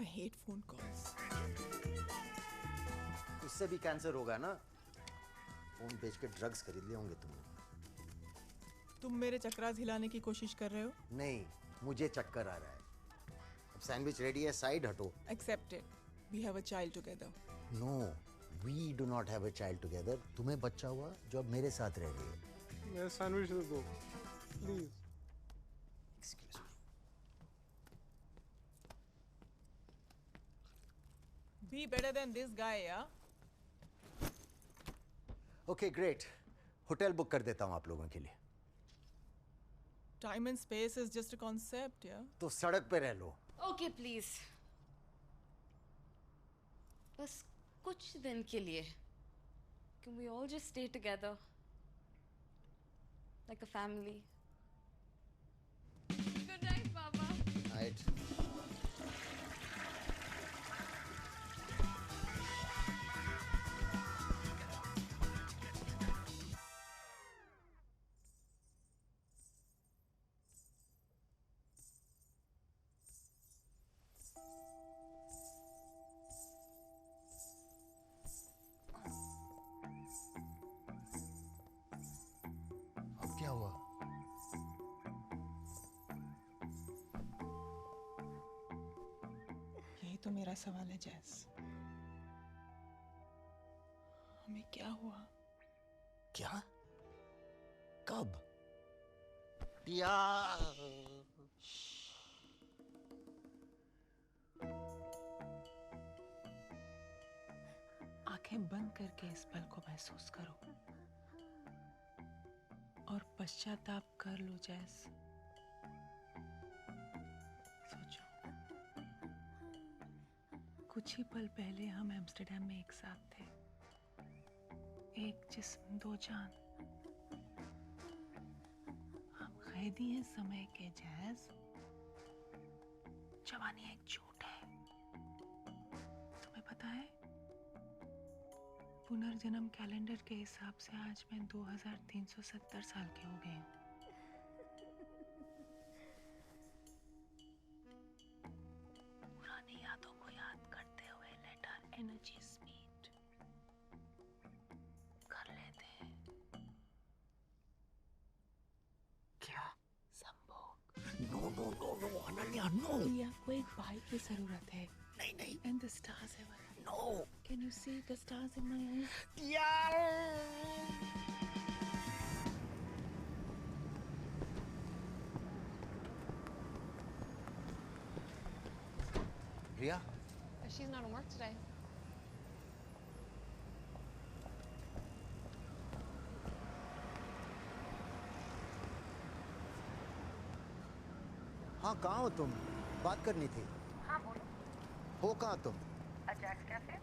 I hate phone calls. उससे भी कैंसर होगा ना। फोन बेच के ड्रग्स खरीद लिए होंगे तुमने। तुम मेरे चक्रास हिलाने की कोशिश कर रहे हो? नहीं, मुझे चक्कर आ रहा है। अब सैंडविच रेडी है, साइड हटो। Accepted. We have a child together. No, we do not have a child together. तुम्हें बच्चा हुआ जो अब मेरे साथ रह रही है। मेरा सैंडविच दे दो, please. Excuse me. Be better than this guy, yeah? Okay, great. Hotel book कर देता हूँ आप लोगों के लिए। Time and space is just a concept, yeah? तो सड़क पे रह लो। Okay, please. बस कुछ दिन के लिए. Can we all just stay together? Like a family. Good night, Papa. Night. मेरा सवाल है जैस, हमें क्या हुआ? क्या? कब? टिया। आंखें बंद करके इस पल को महसूस करो और पश्चाताप कर लो जैस। सोचो, कुछ ही पल पहले हम एम्स्टर्डम में एक साथ थे, एक जिस्म दो जान। हम कैदी हैं समय के जैस। जवानी एक झूठ है, तुम्हें पता है? पुनर्जन्म कैलेंडर के हिसाब से आज मैं 2370 साल की हो गई हूँ। पुरानी यादों को याद करते हुए लेट आवर एनर्जीज मीट कर लेते हैं। क्या? संभोग। No no no no Ananya, no. Priya को एक भाई की जरूरत है। नहीं नहीं। And the stars have arrived. No. Can you see the stars in my eyes? यार। प्रिया? She's not on work today. हाँ, कहाँ हो तुम? बात करनी थी। हाँ बोलो। हो कहाँ तुम? Ajax cafe?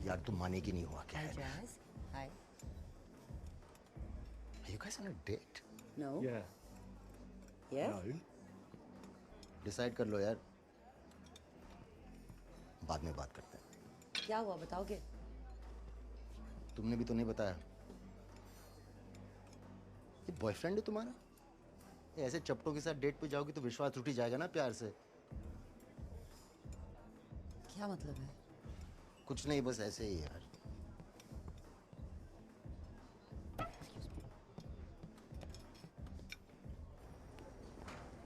यार तुम मानेगी नहीं हुआ क्या है? Jazz, hi. Are you guys on a date? No. Yeah. Yeah. No. Decide कर लो यार, बाद में बात करते हैं। क्या हुआ बताओगे? तुमने भी तो नहीं बताया। ये बॉयफ्रेंड है तुम्हारा? ये ऐसे चपटों के साथ डेट पे जाओगी तो विश्वास टूट ही जाएगा ना प्यार से। क्या मतलब है? कुछ नहीं, बस ऐसे ही यार।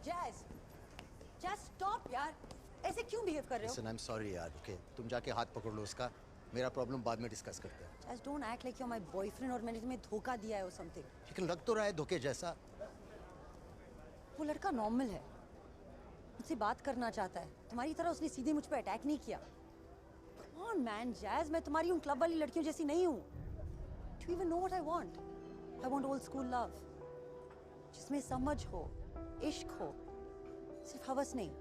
Jazz, Jazz stop यार, ऐसे क्यों बिहेव कर रहे हो? Listen, I'm sorry यार, okay? तुम जाके हाथ पकड़ लो उसका, मेरा प्रॉब्लम बाद में डिस्कस करते हैं। Jazz, don't act like you're my boyfriend और मैंने तुम्हें धोखा दिया है or something. लेकिन लग तो रहा है धोखे जैसा। वो लड़का नॉर्मल है, मुझसे बात करना चाहता है, तुम्हारी तरह उसने सीधे मुझ पे अटैक नहीं किया। Come on man, Jazz, मैं तुम्हारी उन क्लब वाली लड़कियों जैसी नहीं हूँ। Do you even know what I want? I want old school love, जिसमें समझ हो, इश्क हो, सिर्फ हवस नहीं।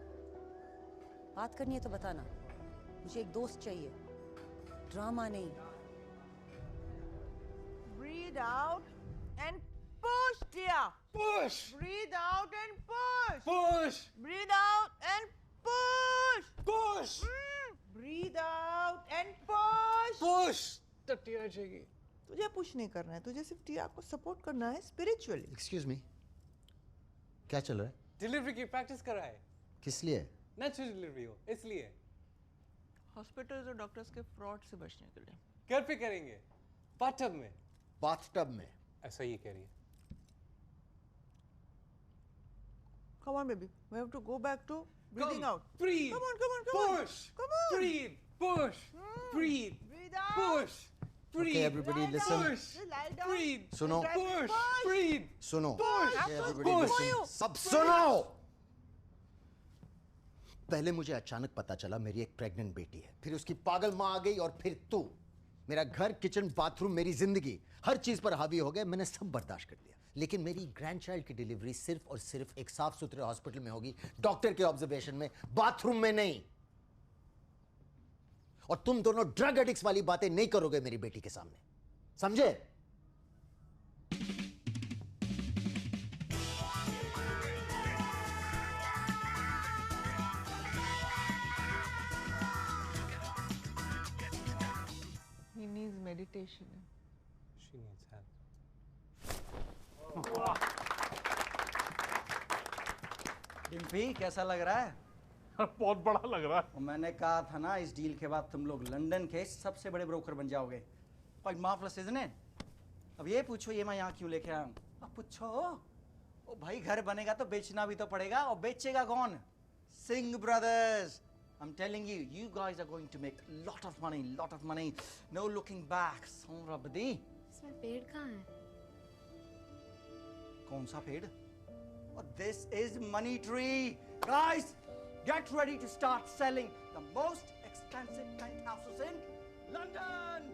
बात करनी है तो बताना, मुझे एक दोस्त चाहिए, ड्रामा नहीं। Breathe out and push, dear. Push. Breathe out and push. Push. Breathe out and push. Push. Breathe out and push. Push. तो टिया चाहिए। तुझे पुश नहीं करना है, तुझे सिर्फ टिया को सपोर्ट करना है स्पिरिचुअली। Excuse me, क्या चल रहा है? डिलीवरी की प्रैक्टिस कराए। किस लिए? नेचुरल डिलीवरी हो इसलिए। हॉस्पिटल्स और डॉक्टर्स के फ्रॉड से बचने के लिए। घर पे करेंगे, बाथटब में। बाथटब में? ऐसा ही कह रही है। Come on, baby. We have to go back to breathing out. Breathe. Come on, come on, come on. Push. Come on. Breathe. Push. Breathe. Breathe out. Push. Breathe. Okay, everybody listen. Push. Lie down. Breathe. सुनो। Push. Breathe. सुनो। Push. Okay, everybody Push. listen. सब सुनो। पहले मुझे अचानक पता चला मेरी एक प्रेग्नेंट बेटी है, फिर उसकी पागल माँ आ गई और फिर तू। मेरा घर, किचन, बाथरूम, मेरी जिंदगी, हर चीज पर हावी हो गए। मैंने सब बर्दाश्त कर लिया, लेकिन मेरी ग्रैंडचाइल्ड की डिलीवरी सिर्फ और सिर्फ एक साफ सुथरे हॉस्पिटल में होगी, डॉक्टर के ऑब्जर्वेशन में, बाथरूम में नहीं। और तुम दोनों ड्रग एडिक्ट्स वाली बातें नहीं करोगे मेरी बेटी के सामने, समझे? He needs meditation. She needs help. Dimpy कैसा लग रहा है? बहुत बड़ा लग रहा है। और मैंने कहा था ना, इस डील के बाद तुम लोग लंदन के सबसे बड़े ब्रोकर बन जाओगे। Quite marvelous, isn't it? अब ये पूछो ये मैं यहाँ क्यों लेके आया हूँ? अब पूछो, ओ भाई घर बनेगा तो बेचना भी तो पड़ेगा, और बेचेगा कौन? Singh Brothers. I'm telling you, you guys are going to make lot of money. No looking back. Somra बदी। इसमें पेड़ कहाँ है? कौन सा पेड़? और this is money tree. Guys, get ready to start selling the most expensive penthouses in London.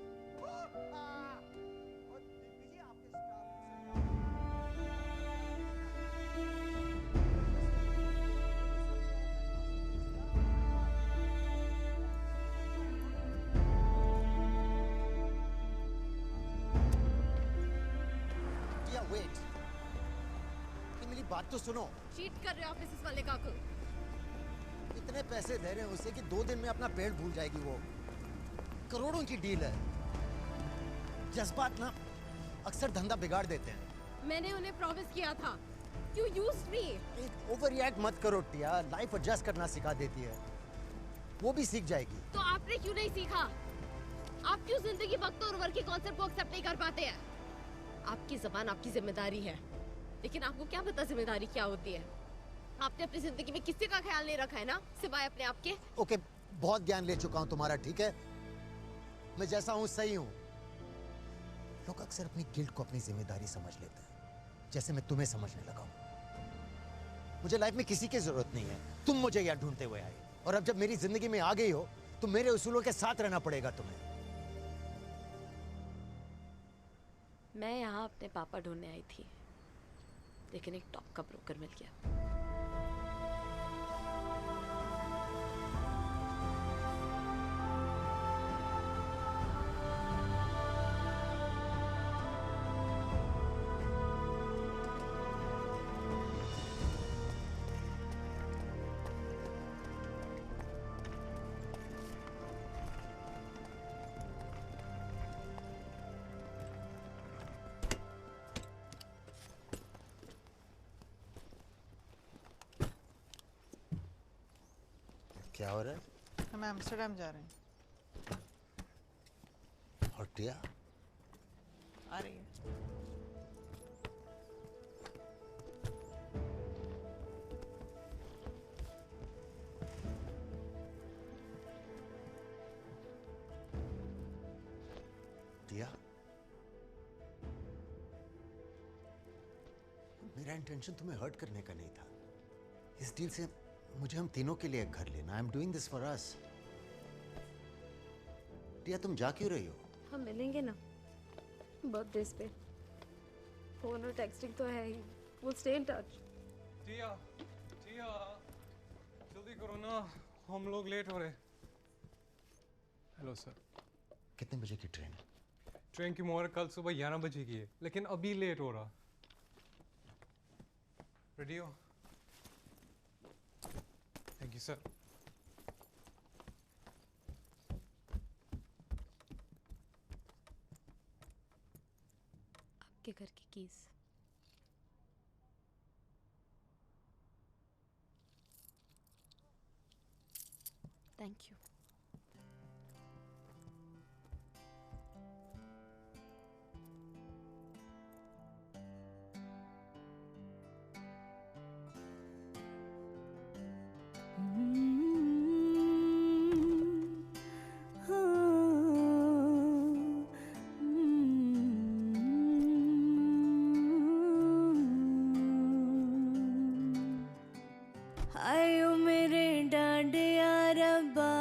Yeah, wait. मेरी बात तो सुनो। चीट कर रहे हो ऑफिस वाले काकू। इतने पैसे दे रहे हैं उसे कि 2 दिन में अपना पेड़ भूल जाएगी वो। करोड़ों की डील है। जज्बात ना अक्सर धंधा बिगाड़ देते हैं। मैंने उन्हें प्रॉमिस किया था। You used me. Over react मत करो टिया, लाइफ एडजस्ट करना सिखा देती है। वो भी सीख जाएगी। तो आपने क्यों नहीं सीखा? आप क्यों जिंदगी वक्त और उम्र के कॉन्सेप्ट को एक्सेप्ट नहीं कर पाते हैं? आपकी ज़बान आपकी जिम्मेदारी है, लेकिन आपको क्या पता जिम्मेदारी क्या होती है? आपने अपनी जिंदगी में किसी का ख्याल नहीं रखा है ना, सिवाय अपने आप के। ओके, बहुत ज्ञान ले चुका हूँ तुम्हारा, ठीक है? मैं जैसा हूँ सही हूँ। लोग अक्सर अपनी गिल्ट को अपनी जिम्मेदारी समझ लेते हैं, जैसे मैं तुम्हें समझने लगा हूँ। मुझे लाइफ में किसी की जरूरत नहीं है, तुम मुझे यहाँ ढूंढते हुए आए, और अब जब मेरी जिंदगी में आ गई हो तो मेरे उसूलों के साथ रहना पड़ेगा तुम्हें। मैं यहाँ अपने पापा ढूंढने आई थी, लेकिन एक टॉप का ब्रोकर मिल गया। क्या हो रहा है? हम एम्स्टर्डम जा रहे हैं। और टिया? आ रही है। टिया, मेरा इंटेंशन तुम्हें हर्ट करने का नहीं था। इस डील से मुझे हम तीनों के लिए एक घर लेना। I am doing this for us. Tia, तुम जा क्यों रही हो? हम मिलेंगे ना बर्थडेज पे। फोन और टेक्सटिंग तो है ही। We'll stay in touch. टिया, जल्दी करो ना, हम लोग लेट हो रहे। Hello sir. कितने बजे की ट्रेन? ट्रेन की मोहर कल सुबह 11 बजे की है, लेकिन अभी लेट हो रहा। रेडी हो? Thank you sir. आपके घर की कीज। Thank you. आयो मेरे डांडिया रब्बा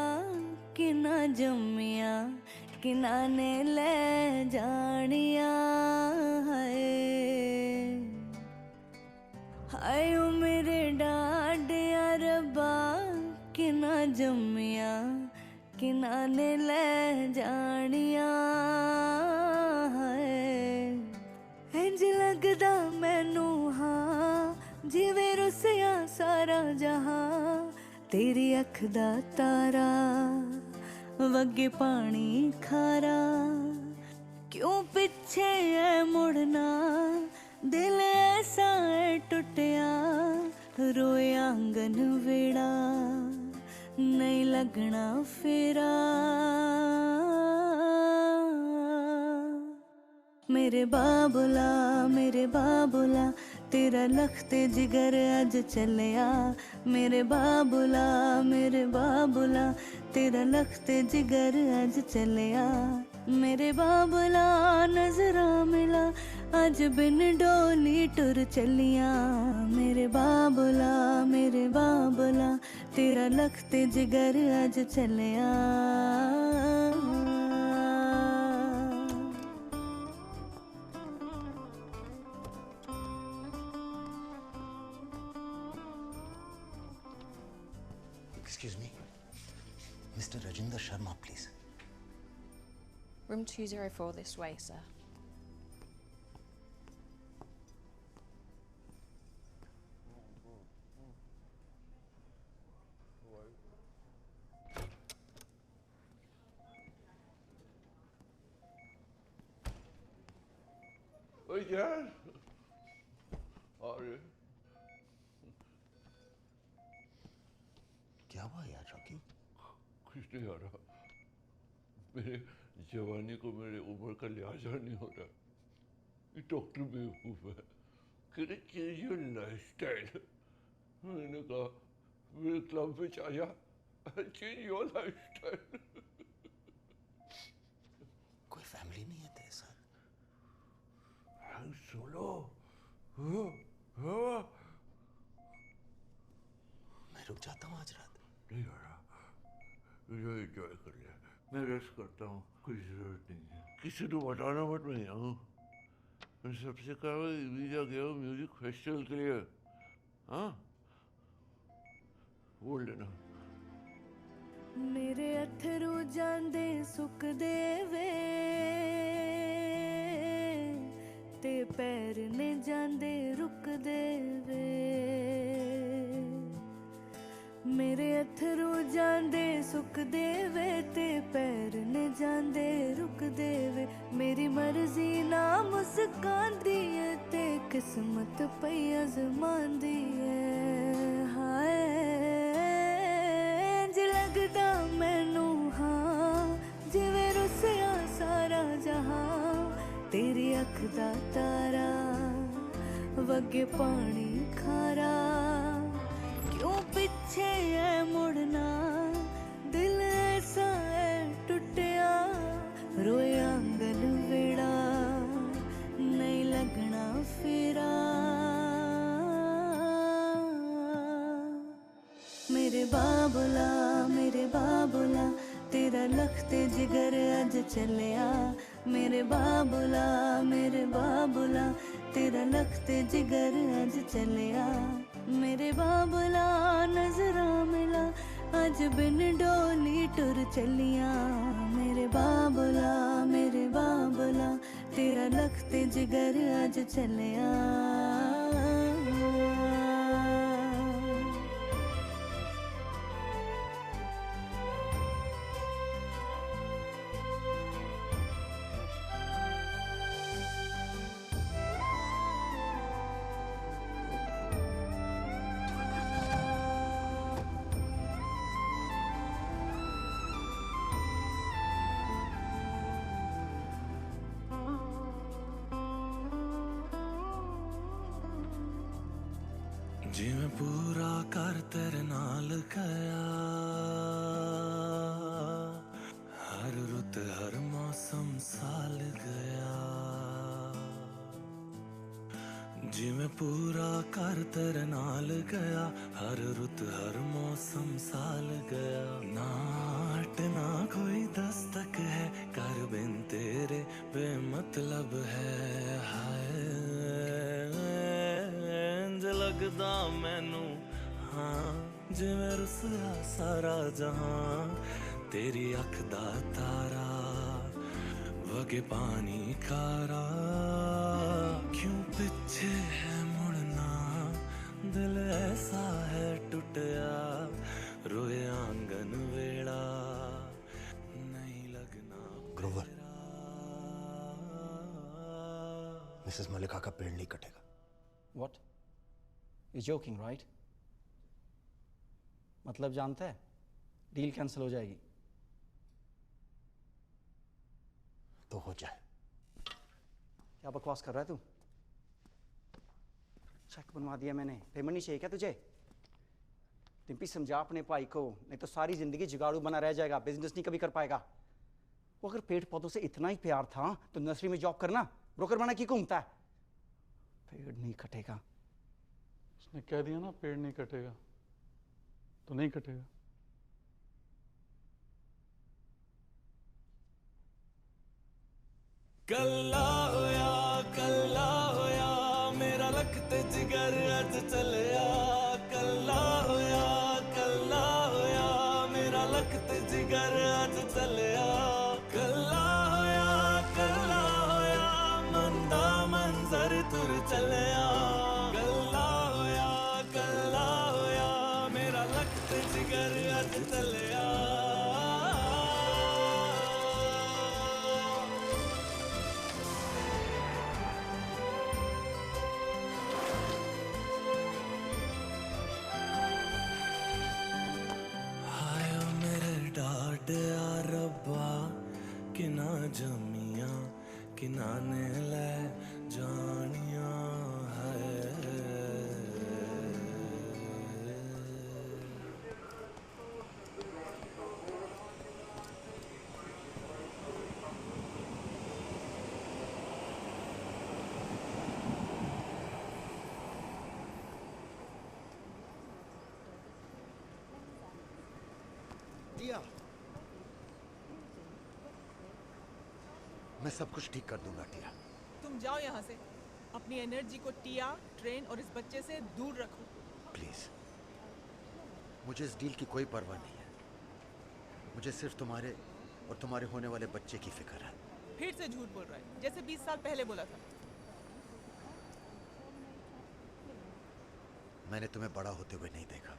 किना जम्मिया किना ने ले जानिया है। आयो मेरे डांडिया रब्बा किना जम्मिया किना ने ले जानिया है। इंज लगदा मैनू हाँ जिवें रुसिया सारा जहां, तेरी अख दा तारा वगे पानी खारा। क्यों पीछे है मुड़ना, दिल ऐसा है टुटिया, रोए आंगन वेड़ा। नहीं लगना फेरा मेरे बाबुला तेरा लखते जिगर अज चलिया मेरे बाबुला तेरा लखते जिगर अज चलिया मेरे बाबुला नजरा मिला अज बिन डोली टुर चलिया मेरे बाबुला तेरा लखते जिगर अज चलिया Excuse me, Mr. Rajinder Sharma, please. Room 204 this way, sir. ओए यार अरे क्या हुआ यार रॉकी? कुछ नहीं हो रहा। मेरे जवानी को मेरे उम्र का लिहाजा नहीं हो रहा। ये डॉक्टर बेवकूफ है। कहते चेंज योर लाइफस्टाइल। मैंने कहा मेरे क्लब में आया चेंज योर लाइफस्टाइल। कोई फैमिली नहीं है तेरे साथ? सोलो मैं रुक जाता हूँ आज रात। नहीं हो रहा। मुझे एंजॉय कर लिया। मैं रेस्ट करता हूँ। कोई जरूरत नहीं है। किसी को बताना मत मैं यहाँ हूँ। मैं सबसे कहा वीजा गया हूँ म्यूजिक फेस्टिवल के लिए। हाँ बोल देना। मेरे अथरू जांदे सुख देवे ते पैर ने जांदे रुक देवे मेरे अथरू जांदे सुख देवे ते पैर ने जांदे रुक देवे मेरी मर्जी ना मुस्कांदी है ते किस्मत पई अजमांदी है हाय इंज लगदा मैनू हाँ जिवें रुसिया सारा जहां तेरी अख दा तारा वगे पानी खारा क्यों पीछे है मुड़ना दिल ऐसा है टूटिया रोए आंगन वेड़ा नहीं लगना फेरा मेरे बाबुला तेरा लखते जिगर अज चलिया मेरे बाबुला तेरा लखते जिगर अज चलिया मेरे बाबुला नजरा मिला अज बिन डोली टुर चलिया मेरे बाबुला तेरा लखते जिगर अज चलिया जिवें पूरा कर तेरे नाल गया हर रुत हर मौसम साल गया जिवें पूरा कर तेरे नाल गया हर रुत हर मौसम साल गया नाट ना कोई दस्तक है कर बिन तेरे बेमतलब है हाय लगदा मैनू हाँ जिवें रुसिया सारा जहां तेरी अख दा तारा वगे पानी खारा क्यों पीछे है मुड़ना दिल ऐसा है टूटिया रोए आंगन वेड़ा नहीं लगना ग्रोवर मिसेस मलिका का पेड़ नहीं कटेगा। What? You're joking, right? मतलब जानता है डील कैंसिल हो जाएगी। तो हो जाए। क्या बकवास कर रहा है तू? चेक बनवा दिया मैंने, पेमेंट नहीं चाहिए क्या तुझे? डिम्पी समझा अपने भाई को, नहीं तो सारी जिंदगी जुगाड़ू बना रह जाएगा, बिजनेस नहीं कभी कर पाएगा। वो अगर पेड़ पौधों से इतना ही प्यार था तो नर्सरी में जॉब करना, ब्रोकर बना की घूमता है। पेड़ नहीं कटेगा। उसने कह दिया ना पेड़ नहीं कटेगा, तो नहीं कटेगा। कल्ला होया मेरा लखत जिगर अज चलिया। कल्ला होया मेरा लखत जिगर अज चलिया। कल्ला होया मंदा मंजर तुर चलिया। कल्ला होया मेरा लखत जिगर अज चलिया। रब्बा किना जमिया किना ने ले जानिया है। टिया, मैं सब कुछ ठीक कर दूंगा टिया। तुम जाओ यहाँ से, अपनी एनर्जी को टिया, ट्रेन और इस बच्चे से दूर रखो। प्लीज, मुझे इस डील की कोई परवाह नहीं है। मुझे सिर्फ तुम्हारे और तुम्हारे होने वाले बच्चे की फिक्र है। फिर से झूठ बोल रहा है, जैसे 20 साल पहले बोला था। मैंने तुम्हें बड़ा होते हुए नहीं देखा,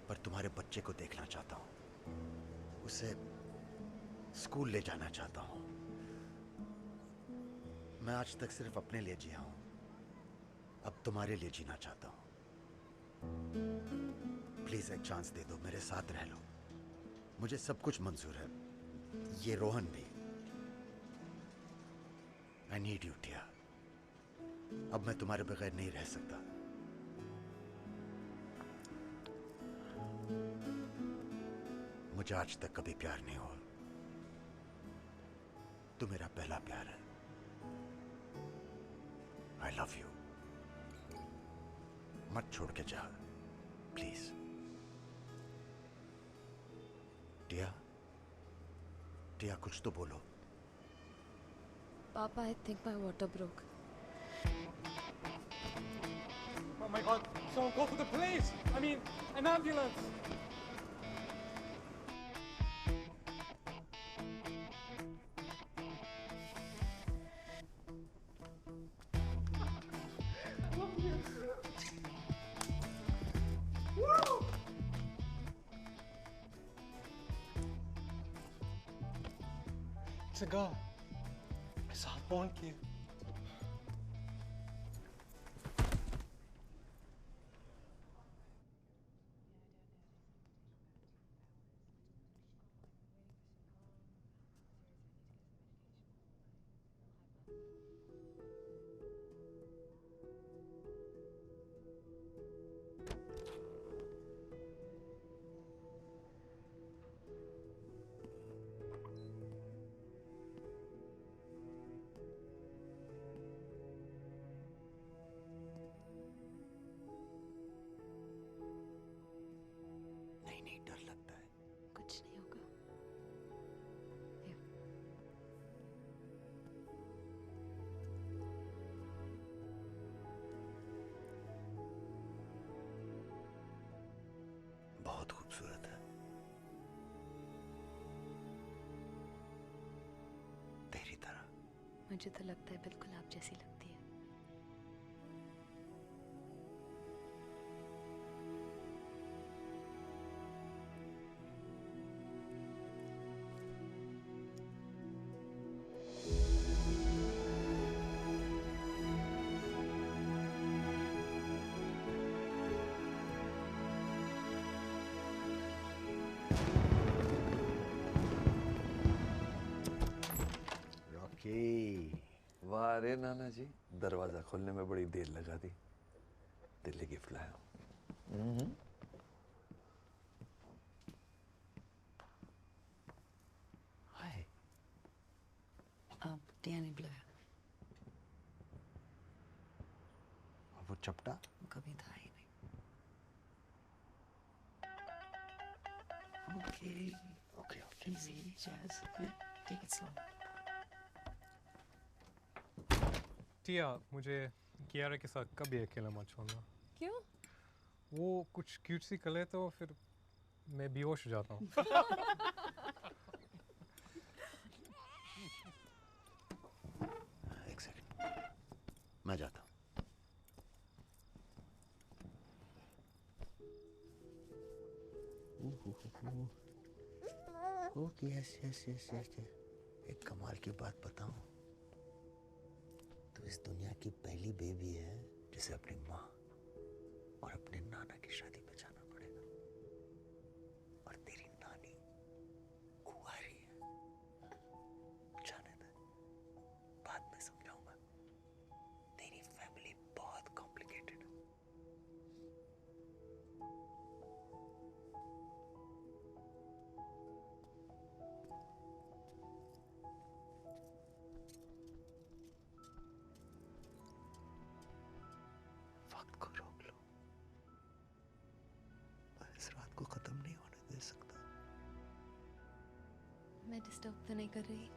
पर तुम्हारे बच्चे को देखना चाहता हूँ। उसे स्कूल ले जाना चाहता हूँ। मैं आज तक सिर्फ अपने लिए जिया हूँ, अब तुम्हारे लिए जीना चाहता हूँ। प्लीज एक चांस दे दो, मेरे साथ रह लो। मुझे सब कुछ मंजूर है, ये रोहन भी। I need you Tia. अब मैं तुम्हारे बगैर नहीं रह सकता। मुझे आज तक कभी प्यार नहीं हुआ, तू मेरा पहला प्यार है। I love you. मत छोड़ के जा प्लीज। टिया, टिया कुछ तो बोलो। Papa, I think my water broke. Oh my God! Someone call for the police! I mean, an ambulance! It's a girl. I saw her born kid. नहीं, डर लगता है। कुछ नहीं होगा। बहुत खूबसूरत है, तेरी तरह। मुझे तो लगता है बिल्कुल आप जैसी लगती है। अरे नाना जी, दरवाजा खोलने में बड़ी देर लगा दी। दिल्ली गिफ्ट लाया हूँ। हाय। डीएनए ब्लू है। और वो चपटा? कभी था ही नहीं। Okay. Easy, Jazz. Take it slow. टिया, मुझे कियारा के साथ कभी अकेला मत छोड़ना। क्यों? वो कुछ क्यूट सी कले तो फिर मैं बेहोश हो जाता हूँ। एक सेकंड, मैं जाता हूँ। Okay, yes yes yes yes. एक कमाल की बात बताऊं, तो इस दुनिया की पहली बेबी है जिसे अपनी माँ और अपने नाना की शादी में जाना पड़ेगा। और तेरी नानी कुंवारी है। जाने दे, बाद में समझाऊंगा। तेरी फैमिली बहुत कॉम्प्लिकेटेड है। वक्त को रोक लो, मैं इस रात को खत्म नहीं होने दे सकता। मैं डिस्टर्ब तो नहीं कर रही?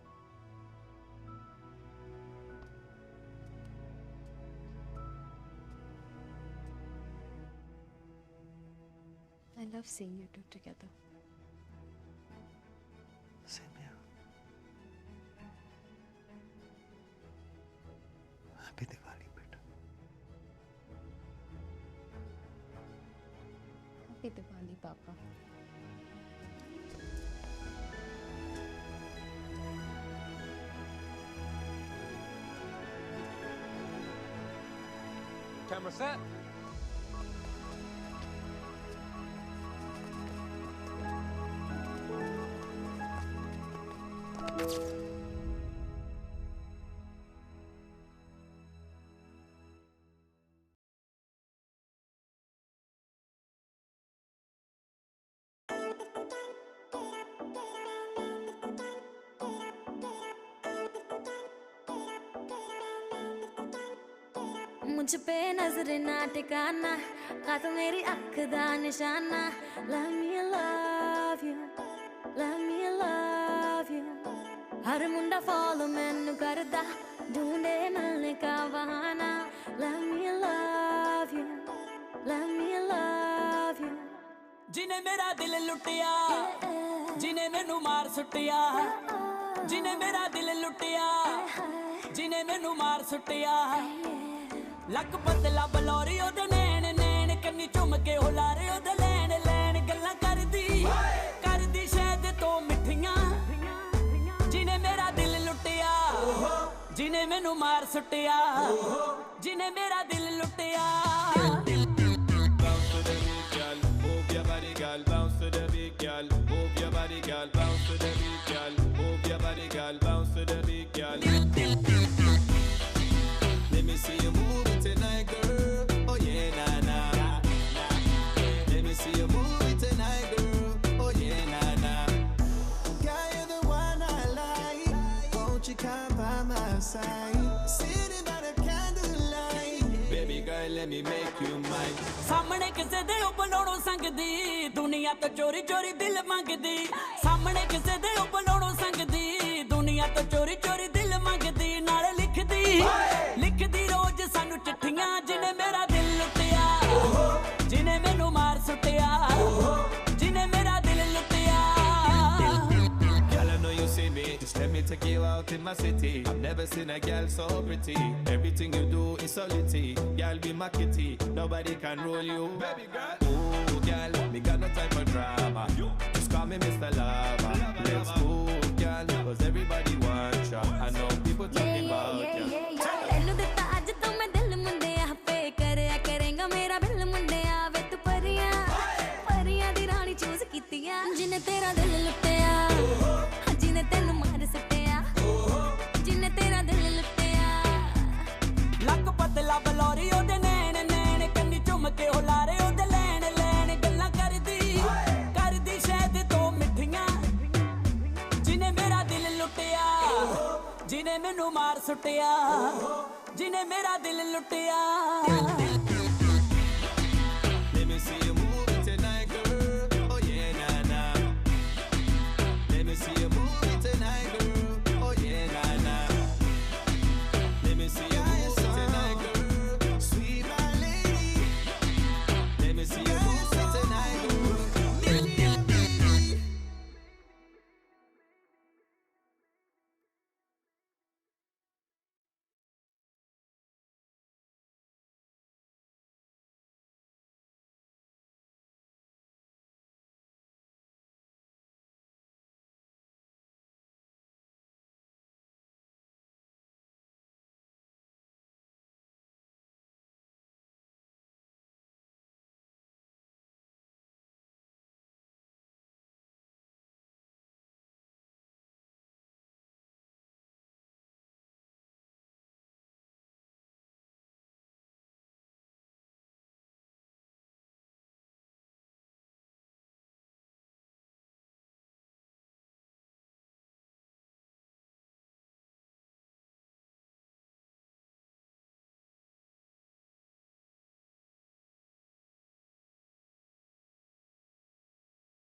I love seeing you two together. Same here. Happy Diwali, beta. Happy Diwali, Papa. Camera set. मुझ पे नजर ना टिकाना, खा तो मेरी अख दा निशाना। Let me love you, let me love you। Her Munda follow मैनू करदा, ढूंढे मिलने का बहाना। Let me love you, let me love you। जिने मेरा दिल लुटिया, जिने मैनू मार सुटिया, जिने मेरा दिल लुटिया, जिने मैनू मार सुटिया। लक बदला बलौरी ओदे नैन नैन, कन्नी चुम के हुलारे ओदे लैन लैन। गल्लां करदी शायद तो मिठियां, जिने मेरा दिल लुटिया, जिने मैनू मार सुटिया, जिने मेरा दिल लुटिया। Bounce to the beat, girl. Move your body, girl. Bounce to the beat, girl. Move your body, girl. Bounce to the beat, girl. Move your body, girl. Bounce to the beat, girl. Let me see you move it tonight, girl. Oh yeah, nah nah. Let me see you move it tonight, girl. Oh yeah, nah nah. Girl, you're the one I like. Won't you come by my side? Sitting by the candlelight. Baby girl, let me make you mine. सामने किसे दे उपलोड़ो संगदी, दुनिया तो चोरी चोरी दिल मंगदी। सामने किसे दे उपलोड़ो संगदी, दुनिया तो चोरी चोरी दिल मंगदी। नाले लिखदी रोज सानू चिट्ठियां, जिने मेरा दिल लुटिया, जिने मैनू मार सुटिया, जिने मेरा दिल लुटिया। Girl, I know you see me. Just let me take you out in my city. I've never seen a girl so pretty. Everything you do is so litty. Girl, be my kitty. Nobody can rule you. Baby girl. Ooh, girl, me got no time for drama. Just call me Mr. Lover. Let's move, girl, cause everybody wants ya. I know people talking about ya. ਤੈਨੂੰ ਦਿੱਤਾ ਅੱਜ ਤੋਂ ਮੈਂ ਦਿਲ ਮੁੰਡਿਆ, ਪੇ ਕਰਿਆ ਕਰੇਗਾ ਮੇਰਾ ਬਿੱਲ ਮੁੰਡਿਆ। ਵੇ ਤੂੰ ਪਰੀਆਂ ਦੀ ਰਾਣੀ ਚੂਜ਼ ਕੀਤੀਆਂ, ਜਿਨੇ ਤੇਰਾ ਦਿਲ ਲੁੱਟਿਆ, ਜਿਨੇ ਤੈਨੂੰ ਮਾਰ ਸੁੱਟਿਆ, ਜਿਨੇ ਤੇਰਾ ਦਿਲ ਲੁੱਟਿਆ। मैनू मार सुटिया जिने मेरा दिल लुटिया